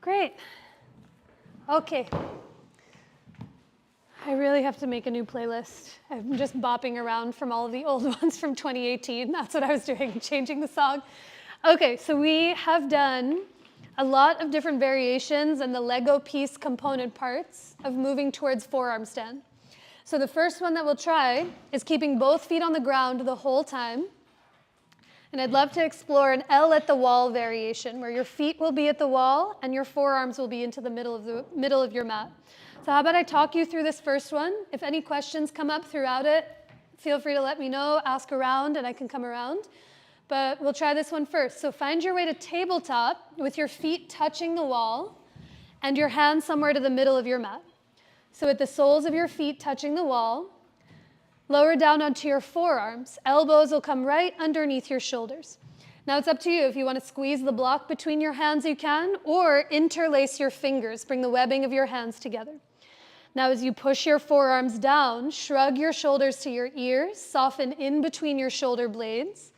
Great. Okay. I really have to make a new playlist. I'm just bopping around from all of the old ones from 2018. That's what I was doing, changing the song. Okay, so we have done a lot of different variations and the Lego piece component parts of moving towards forearm stand. So the first one that we'll try is keeping both feet on the ground the whole time. And I'd love to explore an L at the wall variation where your feet will be at the wall and your forearms will be into the middle of your mat. So how about I talk you through this first one? If any questions come up throughout it, feel free to let me know, ask around, and I can come around. But we'll try this one first. So find your way to tabletop with your feet touching the wall and your hands somewhere to the middle of your mat. So with the soles of your feet touching the wall, lower down onto your forearms. Elbows will come right underneath your shoulders. Now it's up to you. If you want to squeeze the block between your hands, you can, or interlace your fingers. Bring the webbing of your hands together. Now as you push your forearms down, shrug your shoulders to your ears, soften in between your shoulder blades.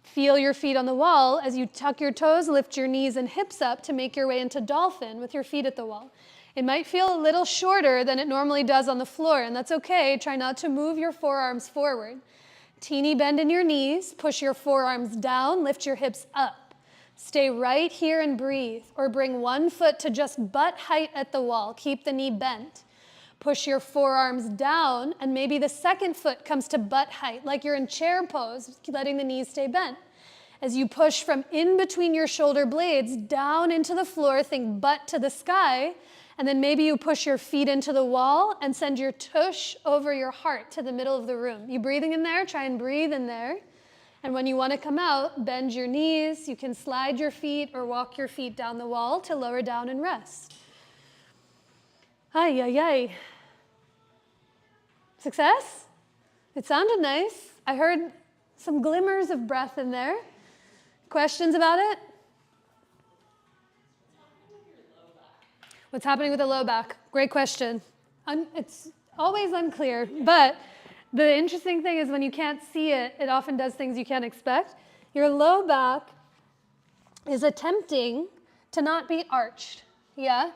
Feel your feet on the wall. As you tuck your toes, lift your knees and hips up to make your way into dolphin with your feet at the wall. It might feel a little shorter than it normally does on the floor, and that's okay. Try not to move your forearms forward. Teeny bend in your knees, push your forearms down, lift your hips up. Stay right here and breathe, or bring one foot to just butt height at the wall. Keep the knee bent. Push your forearms down, and maybe the second foot comes to butt height, like you're in chair pose, letting the knees stay bent. As you push from in between your shoulder blades down into the floor, think butt to the sky, and then maybe you push your feet into the wall and send your tush over your heart to the middle of the room. You breathing in there? Try and breathe in there. And when you want to come out, bend your knees. You can slide your feet or walk your feet down the wall to lower down and rest. Ay, ay, ay. Success? It sounded nice. I heard some glimmers of breath in there. Questions about it? What's happening with the low back? Great question. It's always unclear, but the interesting thing is when you can't see it, it often does things you can't expect. Your low back is attempting to not be arched, yeah?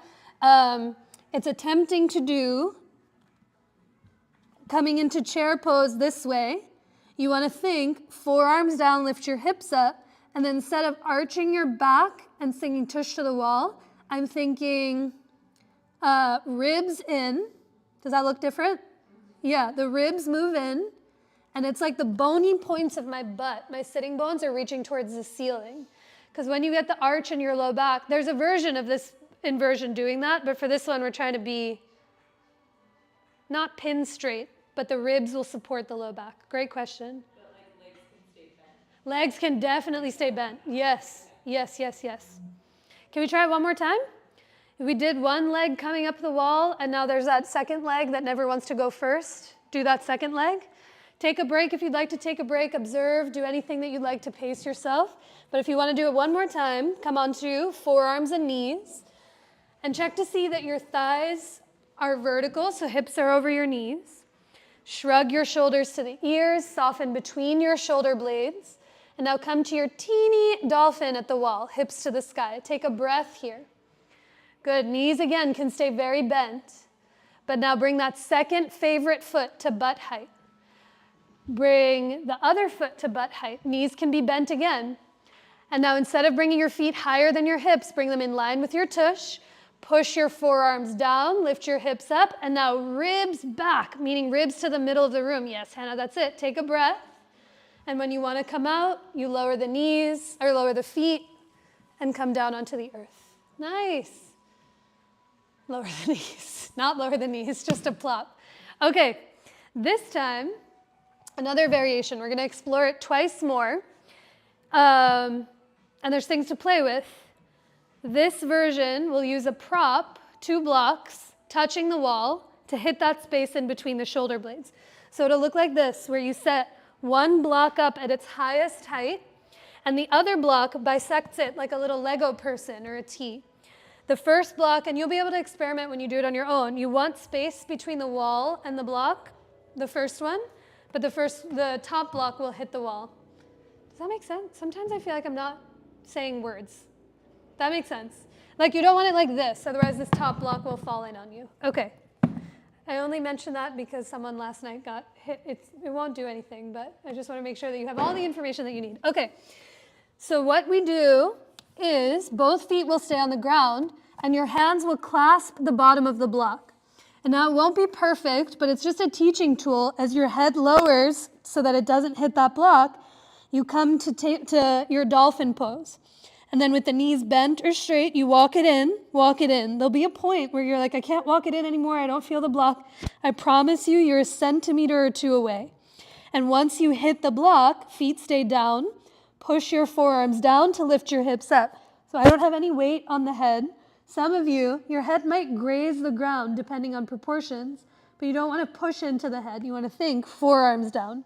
It's attempting to do, coming into chair pose this way, you want to think forearms down, lift your hips up, and then instead of arching your back and singing tush to the wall, I'm thinking ribs in. Does that look different? Yeah, the ribs move in, and it's like the bony points of my butt, my sitting bones are reaching towards the ceiling. Because when you get the arch in your low back, there's a version of this inversion doing that, but for this one, we're trying to be not pin straight, but the ribs will support the low back. Great question. But like legs can stay bent. Legs can definitely stay bent. Yes, yes, yes, yes. Can we try it one more time? We did one leg coming up the wall, and now there's that second leg that never wants to go first. Do that second leg. Take a break if you'd like to take a break. Observe, do anything that you'd like to pace yourself. But if you want to do it one more time, come onto forearms and knees, and check to see that your thighs are vertical, so hips are over your knees. Shrug your shoulders to the ears, soften between your shoulder blades, and now come to your teeny dolphin at the wall, hips to the sky. Take a breath here. Good, knees again can stay very bent, but now bring that second favorite foot to butt height. Bring the other foot to butt height. Knees can be bent again. And now instead of bringing your feet higher than your hips, bring them in line with your tush. Push your forearms down, lift your hips up, and now ribs back, meaning ribs to the middle of the room. Yes, Hannah, that's it. Take a breath. And when you want to come out, you lower the knees, or lower the feet, and come down onto the earth. Nice. Lower the knees. Not lower the knees, just a plop. Okay, this time, another variation. We're going to explore it twice more. And there's things to play with. This version will use a prop, 2 blocks, touching the wall to hit that space in between the shoulder blades. So it'll look like this, where you set one block up at its highest height, and the other block bisects it like a little Lego person or a T. The first block, and you'll be able to experiment when you do it on your own, you want space between the wall and the block, the first one, but the top block will hit the wall. Does that make sense? Sometimes I feel like I'm not saying words. That makes sense. Like you don't want it like this, otherwise this top block will fall in on you. Okay. I only mentioned that because someone last night got hit. It won't do anything, but I just want to make sure that you have all the information that you need. Okay. So what we do is both feet will stay on the ground and your hands will clasp the bottom of the block. And now it won't be perfect, but it's just a teaching tool. As your head lowers so that it doesn't hit that block, you come to your dolphin pose. And then with the knees bent or straight, you walk it in, walk it in. There'll be a point where you're like, I can't walk it in anymore. I don't feel the block. I promise you, you're a centimeter or 2 away. And once you hit the block, feet stay down. Push your forearms down to lift your hips up. So I don't have any weight on the head. Some of you, your head might graze the ground depending on proportions, but you don't want to push into the head. You want to think forearms down.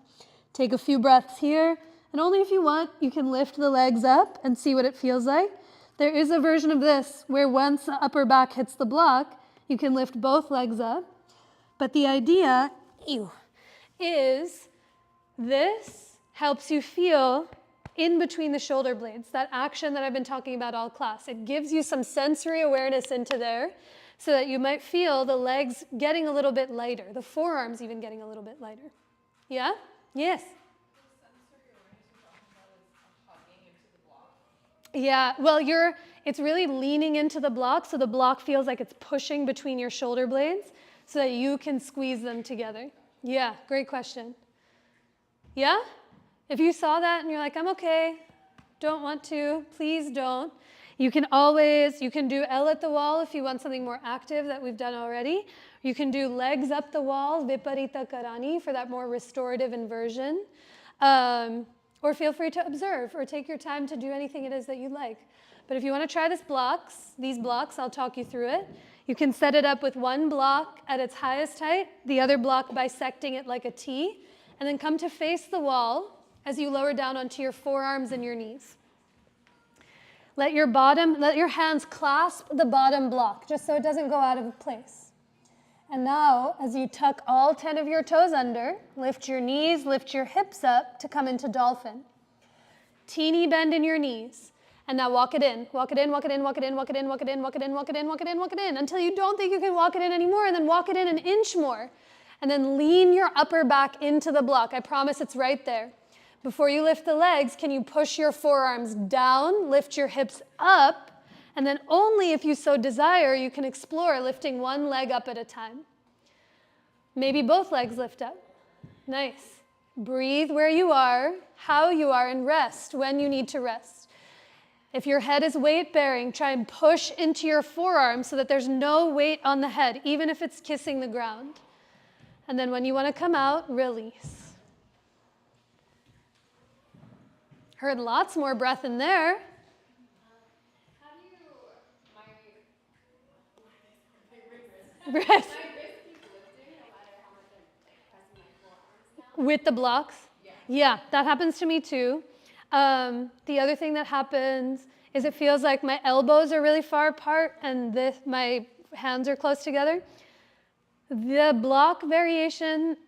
Take a few breaths here. And only if you want, you can lift the legs up and see what it feels like. There is a version of this where once the upper back hits the block, you can lift both legs up. But the idea is this helps you feel in between the shoulder blades, that action that I've been talking about all class. It gives you some sensory awareness into there so that you might feel the legs getting a little bit lighter, the forearms even getting a little bit lighter. Yeah? Yes? Yeah, well, it's really leaning into the block, so the block feels like it's pushing between your shoulder blades so that you can squeeze them together. Yeah, great question. Yeah? If you saw that and you're like, I'm okay, don't want to, please don't. You can do L at the wall if you want something more active that we've done already. You can do legs up the wall, Viparita Karani, for that more restorative inversion. Or feel free to observe or take your time to do anything it is that you like. But if you want to try these blocks, I'll talk you through it. You can set it up with one block at its highest height, the other block bisecting it like a T, and then come to face the wall as you lower down onto your forearms and your knees. Let your hands clasp the bottom block, just so it doesn't go out of place. And now, as you tuck all 10 of your toes under, lift your knees, lift your hips up to come into dolphin. Teeny bend in your knees. And now walk it in, walk it in, walk it in, walk it in, walk it in, walk it in, walk it in, walk it in, walk it in, walk it in, until you don't think you can walk it in anymore, and then walk it in an inch more. And then lean your upper back into the block. I promise it's right there. Before you lift the legs, can you push your forearms down, lift your hips up, and then only if you so desire, you can explore lifting one leg up at a time. Maybe both legs lift up. Nice. Breathe where you are, how you are, and rest when you need to rest. If your head is weight-bearing, try and push into your forearm so that there's no weight on the head, even if it's kissing the ground. And then when you want to come out, release. Heard lots more breath in there. Breath. My wrist keeps lifting no matter how much I'm pressing my forearms down. With the blocks? Yeah, that happens to me too. The other thing that happens is it feels like my elbows are really far apart and my hands are close together. The block variation,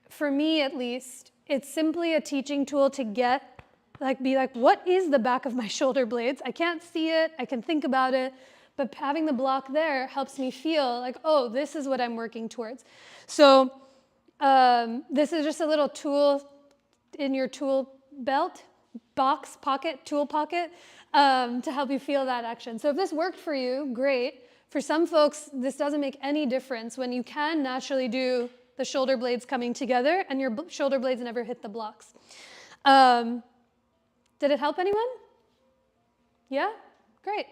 for me at least, it's simply a teaching tool to be like, what is the back of my shoulder blades? I can't see it, I can think about it, but having the block there helps me feel like, oh, this is what I'm working towards. So this is just a little tool in your tool belt. tool pocket, to help you feel that action. So if this worked for you, great. For some folks, this doesn't make any difference when you can naturally do the shoulder blades coming together and your shoulder blades never hit the blocks. Did it help anyone? Yeah? Great.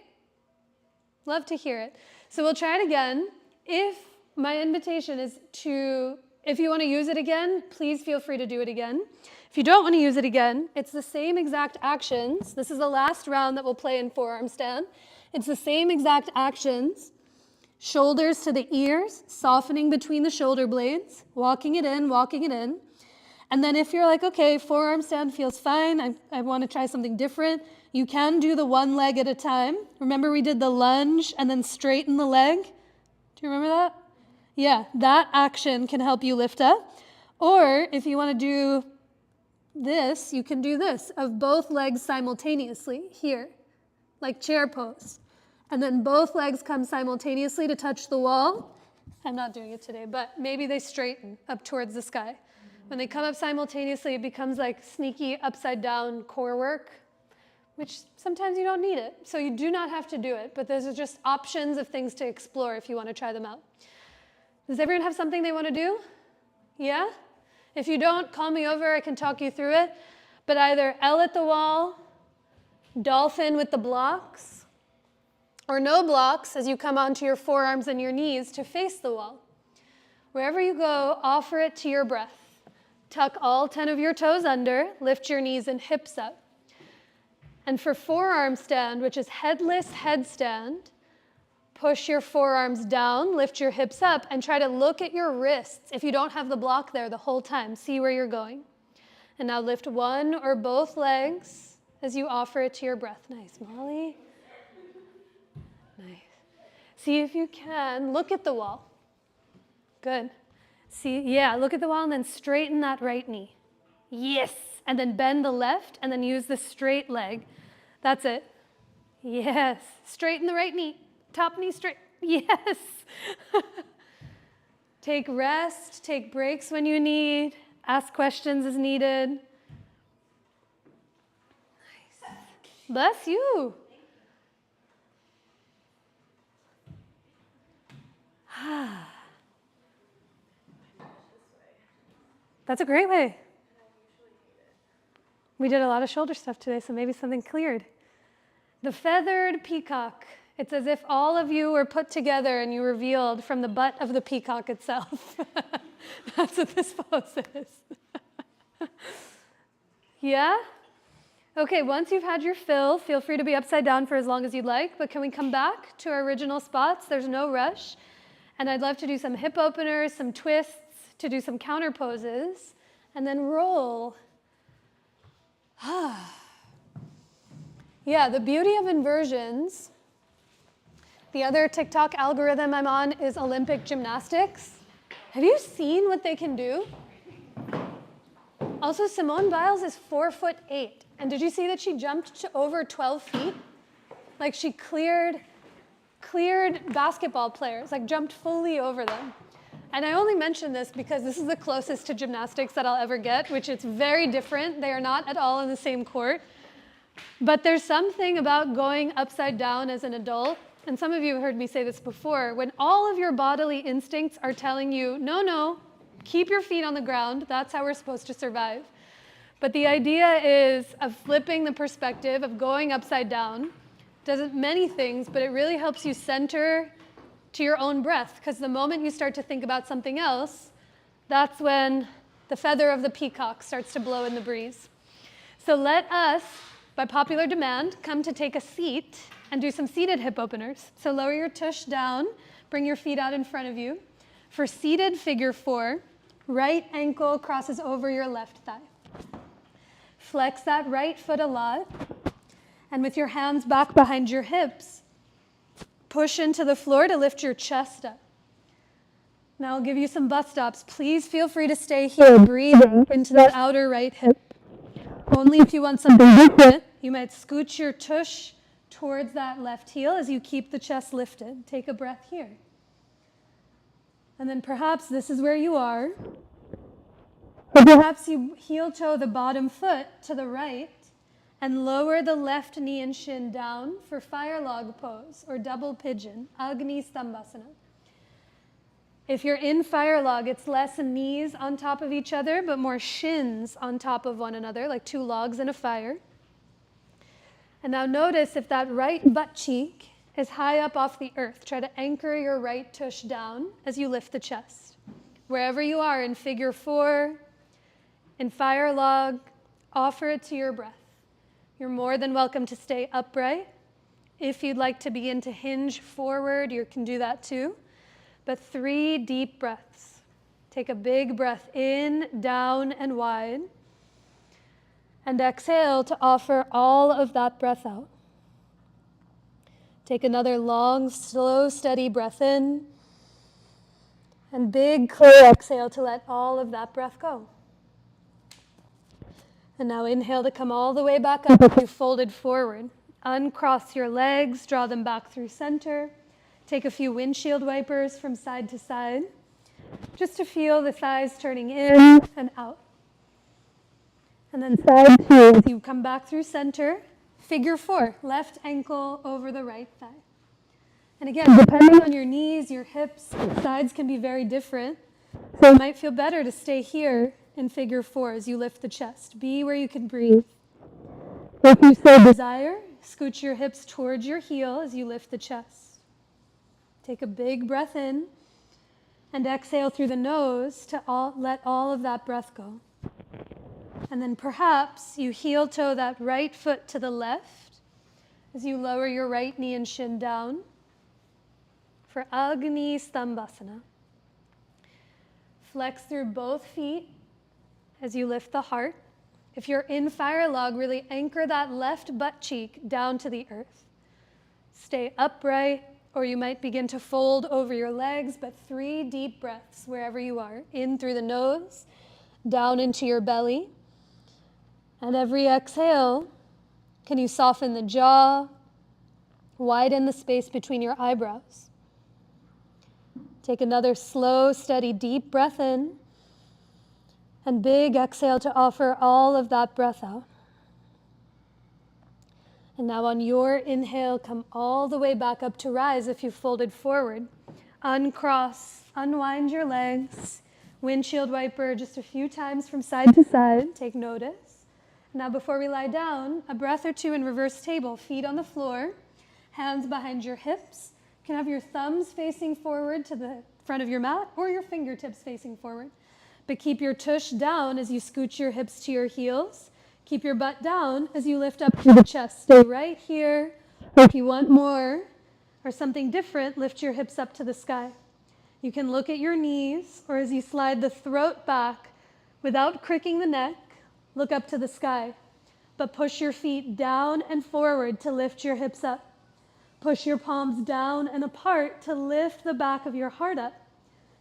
Love to hear it. So we'll try it again. If my invitation is to, if you want to use it again, please feel free to do it again. If you don't want to use it again, it's the same exact actions. This is the last round that we'll play in forearm stand. It's the same exact actions. Shoulders to the ears, softening between the shoulder blades, walking it in, walking it in. And then if you're like, okay, forearm stand feels fine, I want to try something different, you can do the one leg at a time. Remember we did the lunge and then straighten the leg? Do you remember that? Yeah, that action can help you lift up. Or if you want to do this, you can do this, of both legs simultaneously, here, like chair pose. And then both legs come simultaneously to touch the wall. I'm not doing it today, but maybe they straighten up towards the sky. When they come up simultaneously, it becomes like sneaky upside down core work, which sometimes you don't need it. So you do not have to do it, but those are just options of things to explore if you want to try them out. Does everyone have something they want to do? Yeah? If you don't, call me over, I can talk you through it. But either L at the wall, dolphin with the blocks, or no blocks as you come onto your forearms and your knees to face the wall. Wherever you go, offer it to your breath. Tuck all 10 of your toes under, lift your knees and hips up. And for forearm stand, which is headless headstand, push your forearms down, lift your hips up, and try to look at your wrists. If you don't have the block there the whole time, see where you're going. And now lift one or both legs as you offer it to your breath. Nice, Molly. Nice. See if you can look at the wall. Good. See, yeah, look at the wall and then straighten that right knee. Yes. And then bend the left and then use the straight leg. That's it. Yes. Straighten the right knee. Top knee straight. Yes. Take rest, take breaks when you need, ask questions as needed. Nice. Bless you. That's a great way. We did a lot of shoulder stuff today, so maybe something cleared. The feathered peacock. It's as if all of you were put together and you revealed from the butt of the peacock itself. That's what this pose is. Yeah? Okay, once you've had your fill, feel free to be upside down for as long as you'd like, but can we come back to our original spots? There's no rush. And I'd love to do some hip openers, some twists, to do some counter poses, and then roll. Yeah, the beauty of inversions. The other TikTok algorithm I'm on is Olympic gymnastics. Have you seen what they can do? Also, Simone Biles is 4'8". And did you see that she jumped to over 12 feet? Like she cleared basketball players, like jumped fully over them. And I only mention this because this is the closest to gymnastics that I'll ever get, which is very different. They are not at all in the same court. But there's something about going upside down as an adult, and some of you have heard me say this before, when all of your bodily instincts are telling you, no, keep your feet on the ground, that's how we're supposed to survive. But the idea is of flipping the perspective of going upside down. Does many things, but it really helps you center to your own breath, because the moment you start to think about something else, that's when the feather of the peacock starts to blow in the breeze. So let us, by popular demand, come to take a seat and do some seated hip openers. So lower your tush down, bring your feet out in front of you. For seated figure 4, right ankle crosses over your left thigh. Flex that right foot a lot, and with your hands back behind your hips, push into the floor to lift your chest up. Now I'll give you some bus stops. Please feel free to stay here, breathing into that outer right hip. Only if you want something different, you might scooch your tush towards that left heel as you keep the chest lifted. Take a breath here. And then perhaps this is where you are. Or perhaps you heel toe the bottom foot to the right And lower the left knee and shin down for fire log pose or double pigeon, Agni Stambhasana. If you're in fire log, it's less knees on top of each other, but more shins on top of one another, like two logs in a fire. And now notice if that right butt cheek is high up off the earth. Try to anchor your right tush down as you lift the chest. Wherever you are in figure 4, in fire log, offer it to your breath. You're more than welcome to stay upright. If you'd like to begin to hinge forward, you can do that too. But 3 deep breaths. Take a big breath in, down, and wide. And exhale to offer all of that breath out. Take another long, slow, steady breath in. And big, clear exhale to let all of that breath go. And now inhale to come all the way back up if you folded forward. Uncross your legs, draw them back through center. Take a few windshield wipers from side to side, just to feel the thighs turning in and out. And then side 2, as you come back through center, figure 4, left ankle over the right thigh. And again, depending on your knees, your hips, sides can be very different. So it might feel better to stay here in figure 4 as you lift the chest. Be where you can breathe. If you so desire, scoot your hips towards your heel as you lift the chest. Take a big breath in and exhale through the nose to let all of that breath go. And then perhaps you heel toe that right foot to the left as you lower your right knee and shin down for Agni Stambhasana. Flex through both feet as you lift the heart. If you're in fire log, really anchor that left butt cheek down to the earth. Stay upright, or you might begin to fold over your legs, but 3 deep breaths wherever you are. In through the nose, down into your belly. And every exhale, can you soften the jaw, widen the space between your eyebrows. Take another slow, steady, deep breath in, and big exhale to offer all of that breath out. And now on your inhale, come all the way back up to rise if you folded forward. Uncross, unwind your legs. Windshield wiper just a few times from side to side. Take notice. Now before we lie down, a breath or 2 in reverse table. Feet on the floor, hands behind your hips. You can have your thumbs facing forward to the front of your mat or your fingertips facing forward. But keep your tush down as you scoot your hips to your heels. Keep your butt down as you lift up through the chest. Stay right here. If you want more or something different, lift your hips up to the sky. You can look at your knees, or as you slide the throat back without cricking the neck, look up to the sky. But push your feet down and forward to lift your hips up. Push your palms down and apart to lift the back of your heart up.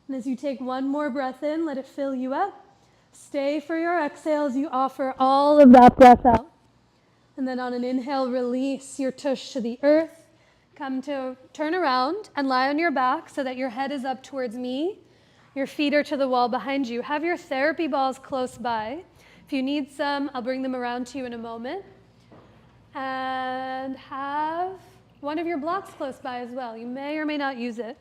And as you take one more breath in, let it fill you up. Stay for your exhale as you offer all of that breath out. And then on an inhale, release your tush to the earth. Come to turn around and lie on your back so that your head is up towards me. Your feet are to the wall behind you. Have your therapy balls close by. If you need some, I'll bring them around to you in a moment. And have one of your blocks close by as well. You may or may not use it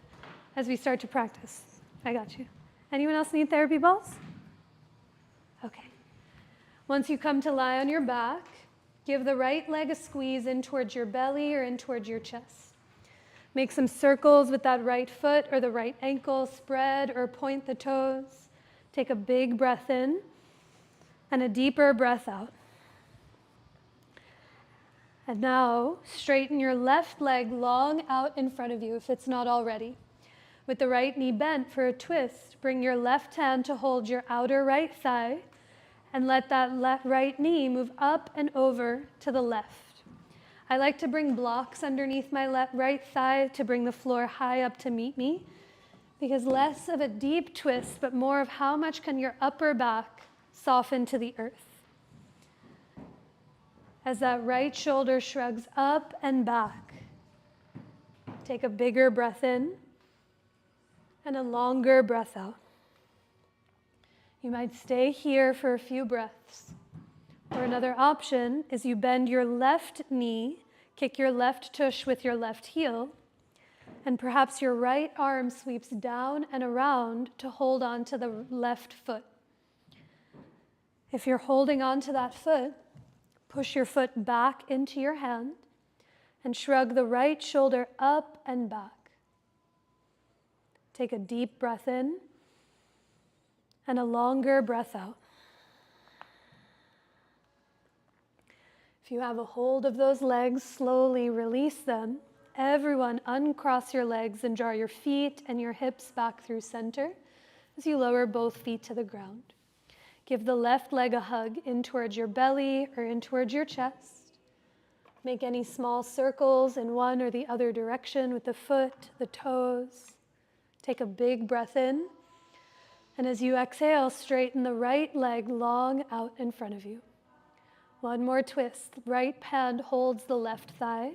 as we start to practice. I got you. Anyone else need therapy balls? Okay. Once you come to lie on your back, give the right leg a squeeze in towards your belly or in towards your chest. Make some circles with that right foot or the right ankle. Spread or point the toes. Take a big breath in and a deeper breath out. And now, straighten your left leg long out in front of you if it's not already. With the right knee bent for a twist, bring your left hand to hold your outer right thigh and let that right knee move up and over to the left. I like to bring blocks underneath my right thigh to bring the floor high up to meet me, because less of a deep twist, but more of how much can your upper back soften to the earth. As that right shoulder shrugs up and back, take a bigger breath in and a longer breath out. You might stay here for a few breaths, Or another option is you bend your left knee, kick your left tush with your left heel, and perhaps your right arm sweeps down and around to hold on to the left foot. If you're holding on to that foot, push your foot back into your hand and shrug the right shoulder up and back. Take a deep breath in and a longer breath out. If you have a hold of those legs, slowly release them. Everyone, uncross your legs and draw your feet and your hips back through center as you lower both feet to the ground. Give the left leg a hug in towards your belly or in towards your chest. Make any small circles in one or the other direction with the foot, the toes. Take a big breath in. And as you exhale, straighten the right leg long out in front of you. One more twist. Right hand holds the left thigh.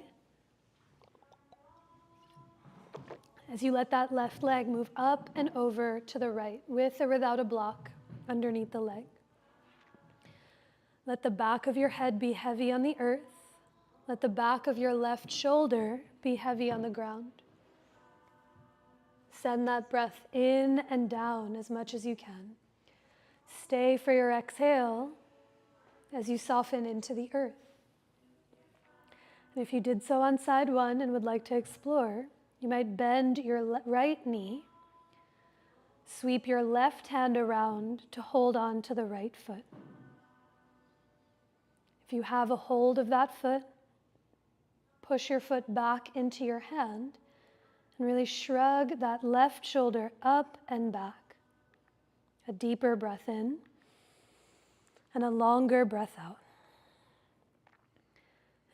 As you let that left leg move up and over to the right, with or without a block underneath the leg. Let the back of your head be heavy on the earth. Let the back of your left shoulder be heavy on the ground. Send that breath in and down as much as you can. Stay for your exhale as you soften into the earth. And if you did so on side one and would like to explore, you might bend your right knee, sweep your left hand around to hold on to the right foot. If you have a hold of that foot, push your foot back into your hand and really shrug that left shoulder up and back. A deeper breath in and a longer breath out.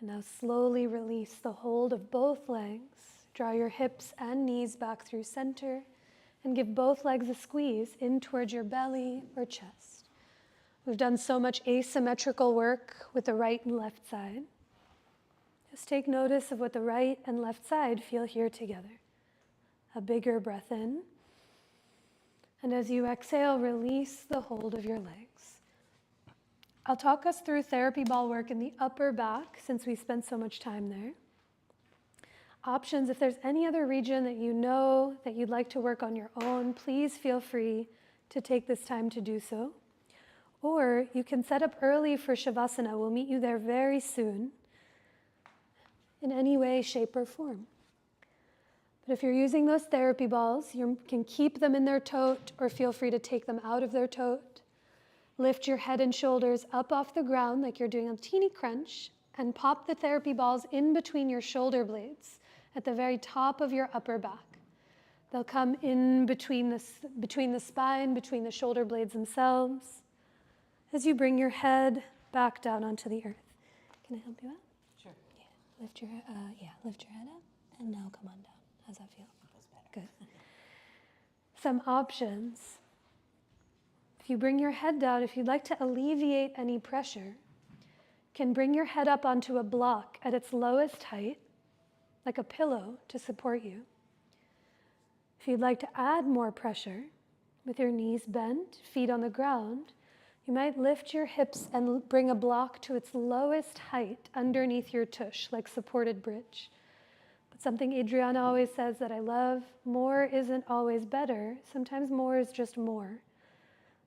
And now slowly release the hold of both legs. Draw your hips and knees back through center and give both legs a squeeze in towards your belly or chest. We've done so much asymmetrical work with the right and left side. Just take notice of what the right and left side feel here together. A bigger breath in. And as you exhale, release the hold of your legs. I'll talk us through therapy ball work in the upper back since we spent so much time there. Options, if there's any other region that you know that you'd like to work on your own, please feel free to take this time to do so. Or you can set up early for Shavasana. We'll meet you there very soon in any way, shape, or form. But if you're using those therapy balls, you can keep them in their tote or feel free to take them out of their tote. Lift your head and shoulders up off the ground like you're doing a teeny crunch and pop the therapy balls in between your shoulder blades at the very top of your upper back. They'll come in between the spine, between the shoulder blades themselves, as you bring your head back down onto the earth. Can I help you out? Sure. Yeah. Lift your head up, and now come on down. How's that feel? Feels better. Good. Some options. If you bring your head down, if you'd like to alleviate any pressure, can bring your head up onto a block at its lowest height, like a pillow to support you. If you'd like to add more pressure, with your knees bent, feet on the ground, you might lift your hips and bring a block to its lowest height underneath your tush, like supported bridge. But something Adriana always says that I love, more isn't always better. Sometimes more is just more.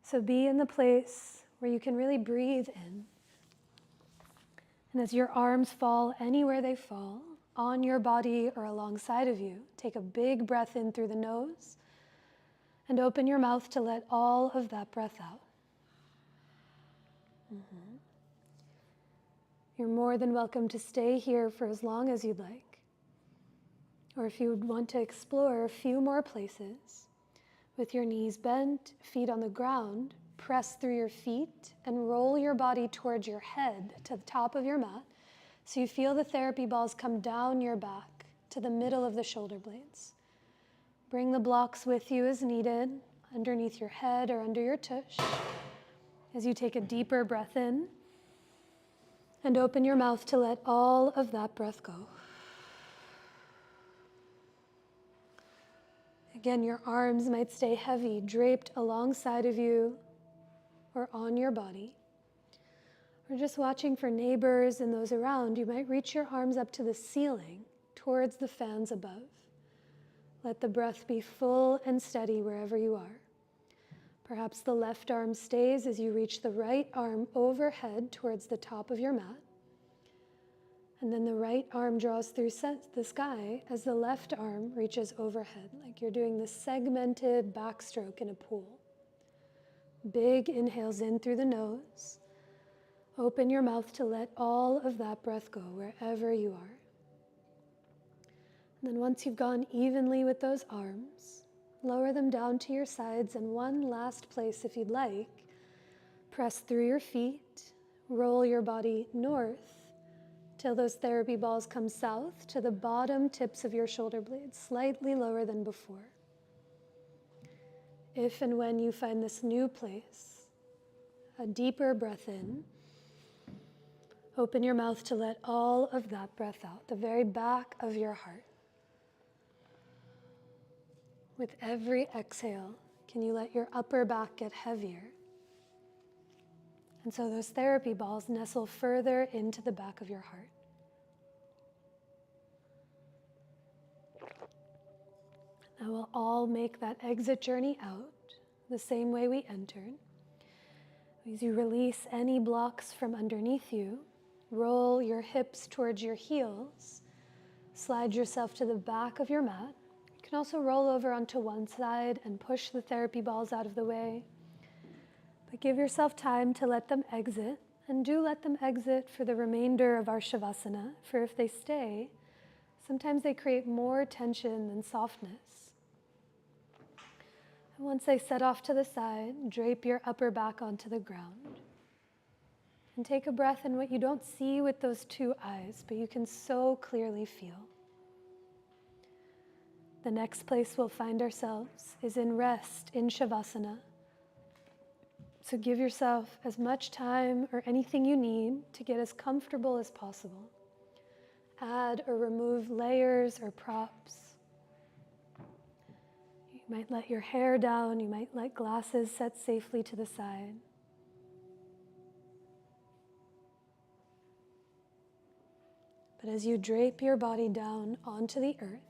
So be in the place where you can really breathe in. And as your arms fall anywhere they fall, on your body or alongside of you, take a big breath in through the nose and open your mouth to let all of that breath out. You're more than welcome to stay here for as long as you'd like. Or if you would want to explore a few more places, with your knees bent, feet on the ground, press through your feet and roll your body towards your head to the top of your mat so you feel the therapy balls come down your back to the middle of the shoulder blades. Bring the blocks with you as needed, underneath your head or under your tush, as you take a deeper breath in and open your mouth to let all of that breath go. Again, your arms might stay heavy, draped alongside of you or on your body. Or just watching for neighbors and those around, you might reach your arms up to the ceiling, towards the fans above. Let the breath be full and steady wherever you are. Perhaps the left arm stays as you reach the right arm overhead towards the top of your mat. And then the right arm draws through the sky as the left arm reaches overhead, like you're doing this segmented backstroke in a pool. Big inhales in through the nose. Open your mouth to let all of that breath go wherever you are. And then once you've gone evenly with those arms, lower them down to your sides, and one last place if you'd like. Press through your feet, roll your body north till those therapy balls come south to the bottom tips of your shoulder blades, slightly lower than before. If and when you find this new place, a deeper breath in, open your mouth to let all of that breath out, the very back of your heart. With every exhale, can you let your upper back get heavier? And so those therapy balls nestle further into the back of your heart. Now we'll all make that exit journey out the same way we entered. As you release any blocks from underneath you, roll your hips towards your heels, slide yourself to the back of your mat. You can also roll over onto one side and push the therapy balls out of the way. But give yourself time to let them exit, and do let them exit for the remainder of our Shavasana, for if they stay, sometimes they create more tension than softness. And once they set off to the side, drape your upper back onto the ground. And take a breath in what you don't see with those two eyes, but you can so clearly feel. The next place we'll find ourselves is in rest, in Shavasana. So give yourself as much time or anything you need to get as comfortable as possible. Add or remove layers or props. You might let your hair down, you might let glasses set safely to the side. But as you drape your body down onto the earth,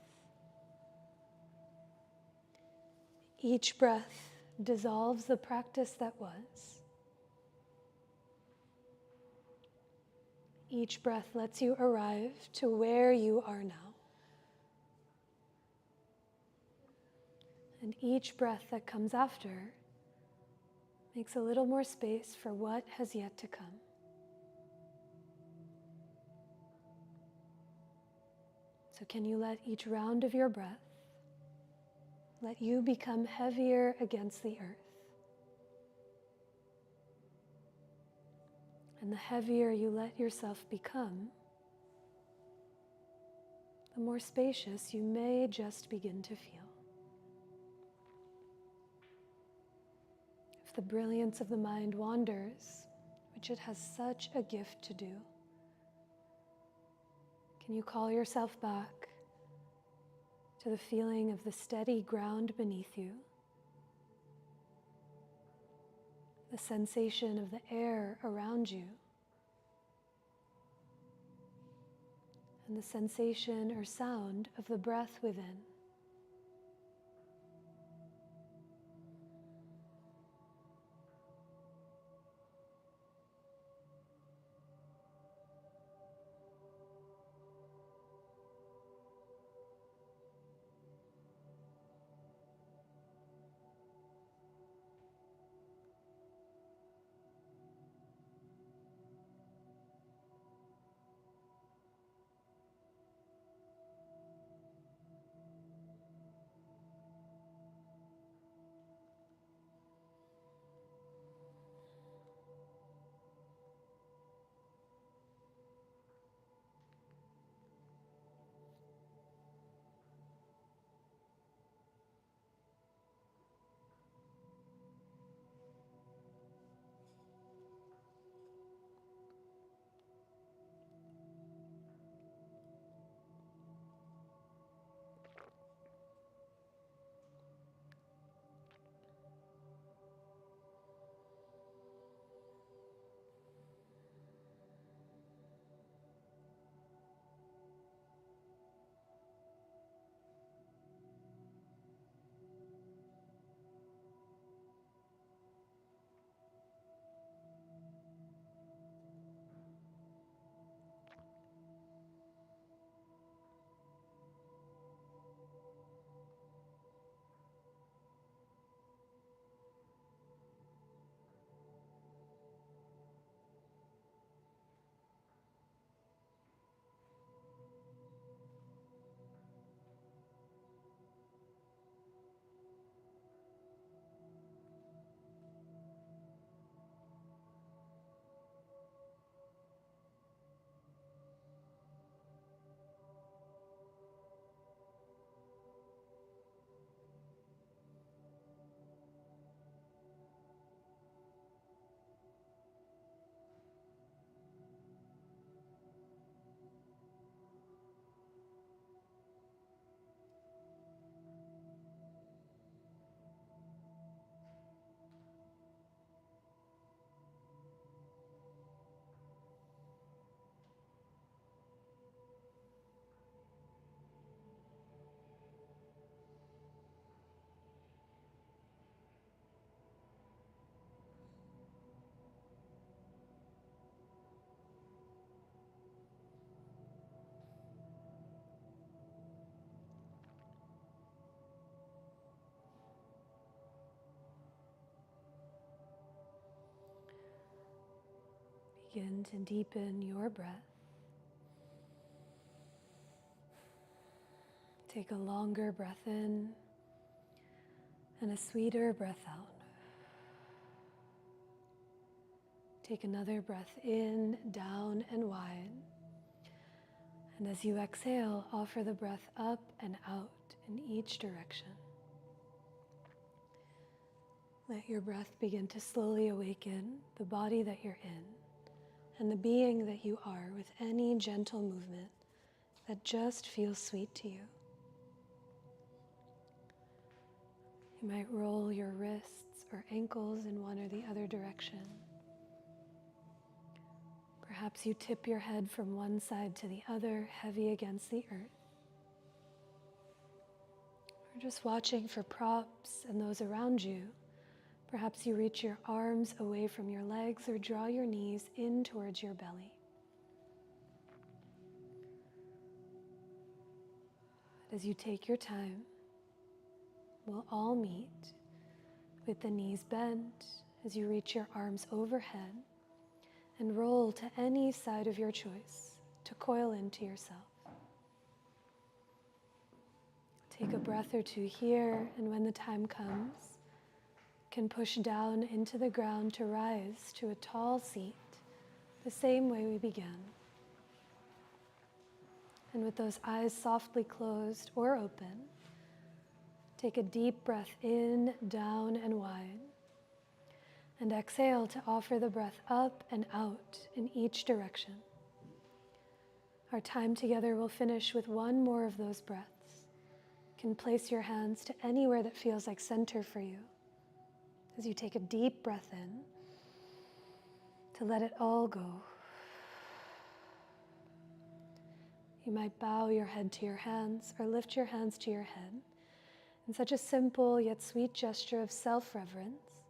each breath dissolves the practice that was. Each breath lets you arrive to where you are now. And each breath that comes after makes a little more space for what has yet to come. So can you let each round of your breath let you become heavier against the earth? And the heavier you let yourself become, the more spacious you may just begin to feel. If the brilliance of the mind wanders, which it has such a gift to do, can you call yourself back to the feeling of the steady ground beneath you, the sensation of the air around you, and the sensation or sound of the breath within? begin to deepen your breath. Take a longer breath in and a sweeter breath out. Take another breath in, down and wide. And as you exhale, offer the breath up and out in each direction. Let your breath begin to slowly awaken the body that you're in and the being that you are with any gentle movement that just feels sweet to you. You might roll your wrists or ankles in one or the other direction. Perhaps you tip your head from one side to the other, heavy against the earth. Or just watching for props and those around you. Perhaps you reach your arms away from your legs or draw your knees in towards your belly. As you take your time, we'll all meet with the knees bent as you reach your arms overhead and roll to any side of your choice to coil into yourself. Take a breath or two here, and when the time comes, can push down into the ground to rise to a tall seat, the same way we began. And with those eyes softly closed or open, take a deep breath in, down and wide, and exhale to offer the breath up and out in each direction. Our time together will finish with one more of those breaths. You can place your hands to anywhere that feels like center for you as you take a deep breath in to let it all go. You might bow your head to your hands or lift your hands to your head in such a simple yet sweet gesture of self-reverence,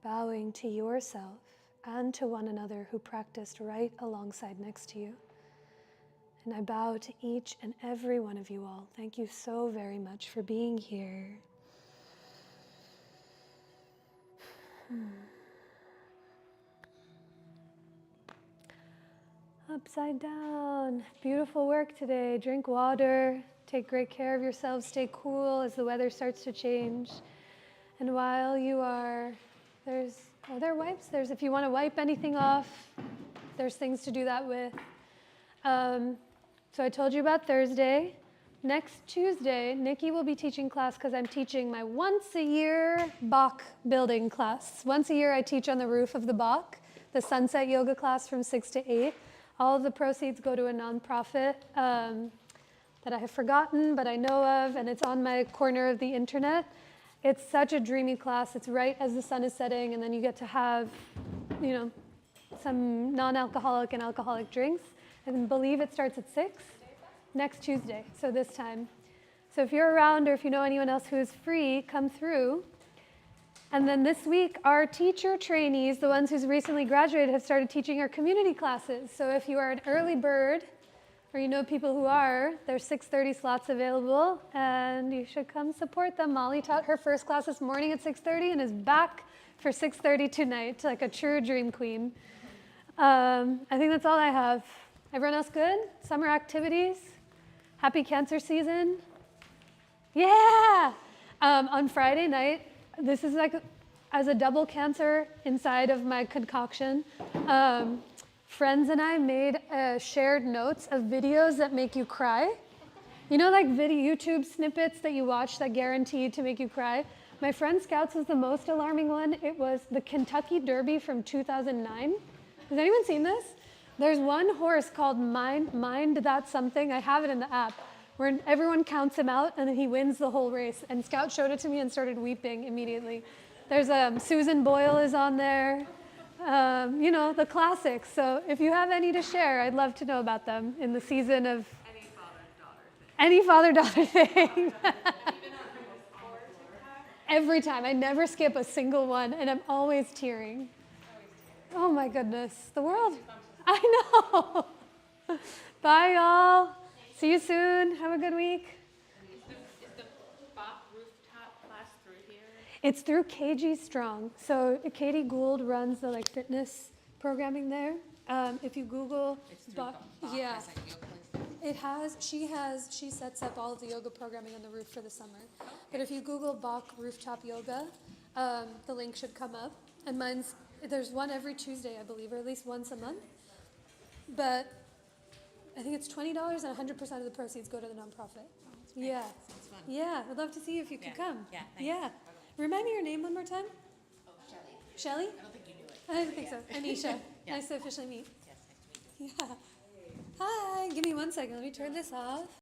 bowing to yourself and to one another who practiced right alongside next to you. And I bow to each and every one of you all. Thank you so very much for being here. Upside down. Beautiful work today. Drink water. Take great care of yourselves. Stay cool as the weather starts to change. And while you are, are there wipes? If you want to wipe anything off, there's things to do that with. So I told you about Thursday. Next Tuesday, Nikki will be teaching class because I'm teaching my once-a-year Bach building class. Once a year I teach on the roof of the Bach, the sunset yoga class from 6 to 8. All of the proceeds go to a nonprofit that I have forgotten, but I know of, and it's on my corner of the internet. It's such a dreamy class. It's right as the sun is setting, and then you get to have, some non-alcoholic and alcoholic drinks. I believe it starts at 6. Next Tuesday, so this time. So if you're around or if you know anyone else who is free, come through. And then this week, our teacher trainees, the ones who's recently graduated, have started teaching our community classes. So if you are an early bird, or you know people who are, there's 6:30 slots available, and you should come support them. Molly taught her first class this morning at 6:30 and is back for 6:30 tonight, like a true dream queen. I think that's all I have. Everyone else good? Summer activities? Happy cancer season? Yeah! On Friday night, this is like as a double cancer inside of my concoction. Friends and I made shared notes of videos that make you cry. You know, like YouTube snippets that you watch that guaranteed to make you cry? My friend Scouts was the most alarming one. It was the Kentucky Derby from 2009. Has anyone seen this? There's one horse called Mind That Something. I have it in the app, where everyone counts him out and then he wins the whole race. And Scout showed it to me and started weeping immediately. There's Susan Boyle is on there. The classics. So if you have any to share, I'd love to know about them in the season of any father-daughter thing. Every time. I never skip a single one, and I'm always tearing. Oh my goodness. The world. I know. Bye, y'all. See you soon. Have a good week. Is the Bach rooftop class through here? It's through KG Strong. So Katie Gould runs the fitness programming there. If you Google, It's through Bach, Bach, yeah, has that yoga place? it she sets up all of the yoga programming on the roof for the summer. Okay. But if you Google Bach rooftop yoga, the link should come up. And there's one every Tuesday, I believe, or at least once a month. But I think it's $20 and 100% of the proceeds go to the nonprofit. Oh, that's great. Yeah. Sounds fun. Yeah, I'd love to see you if you could Yeah. come. Yeah, thanks. Yeah. Remind me your name one more time. Oh, Shelly. Shelly? I don't think you knew it. I didn't think so. Anisha. Yeah. Nice to officially meet. Yes, nice to meet you. Yeah. Hi. Give me 1 second. Let me turn this off.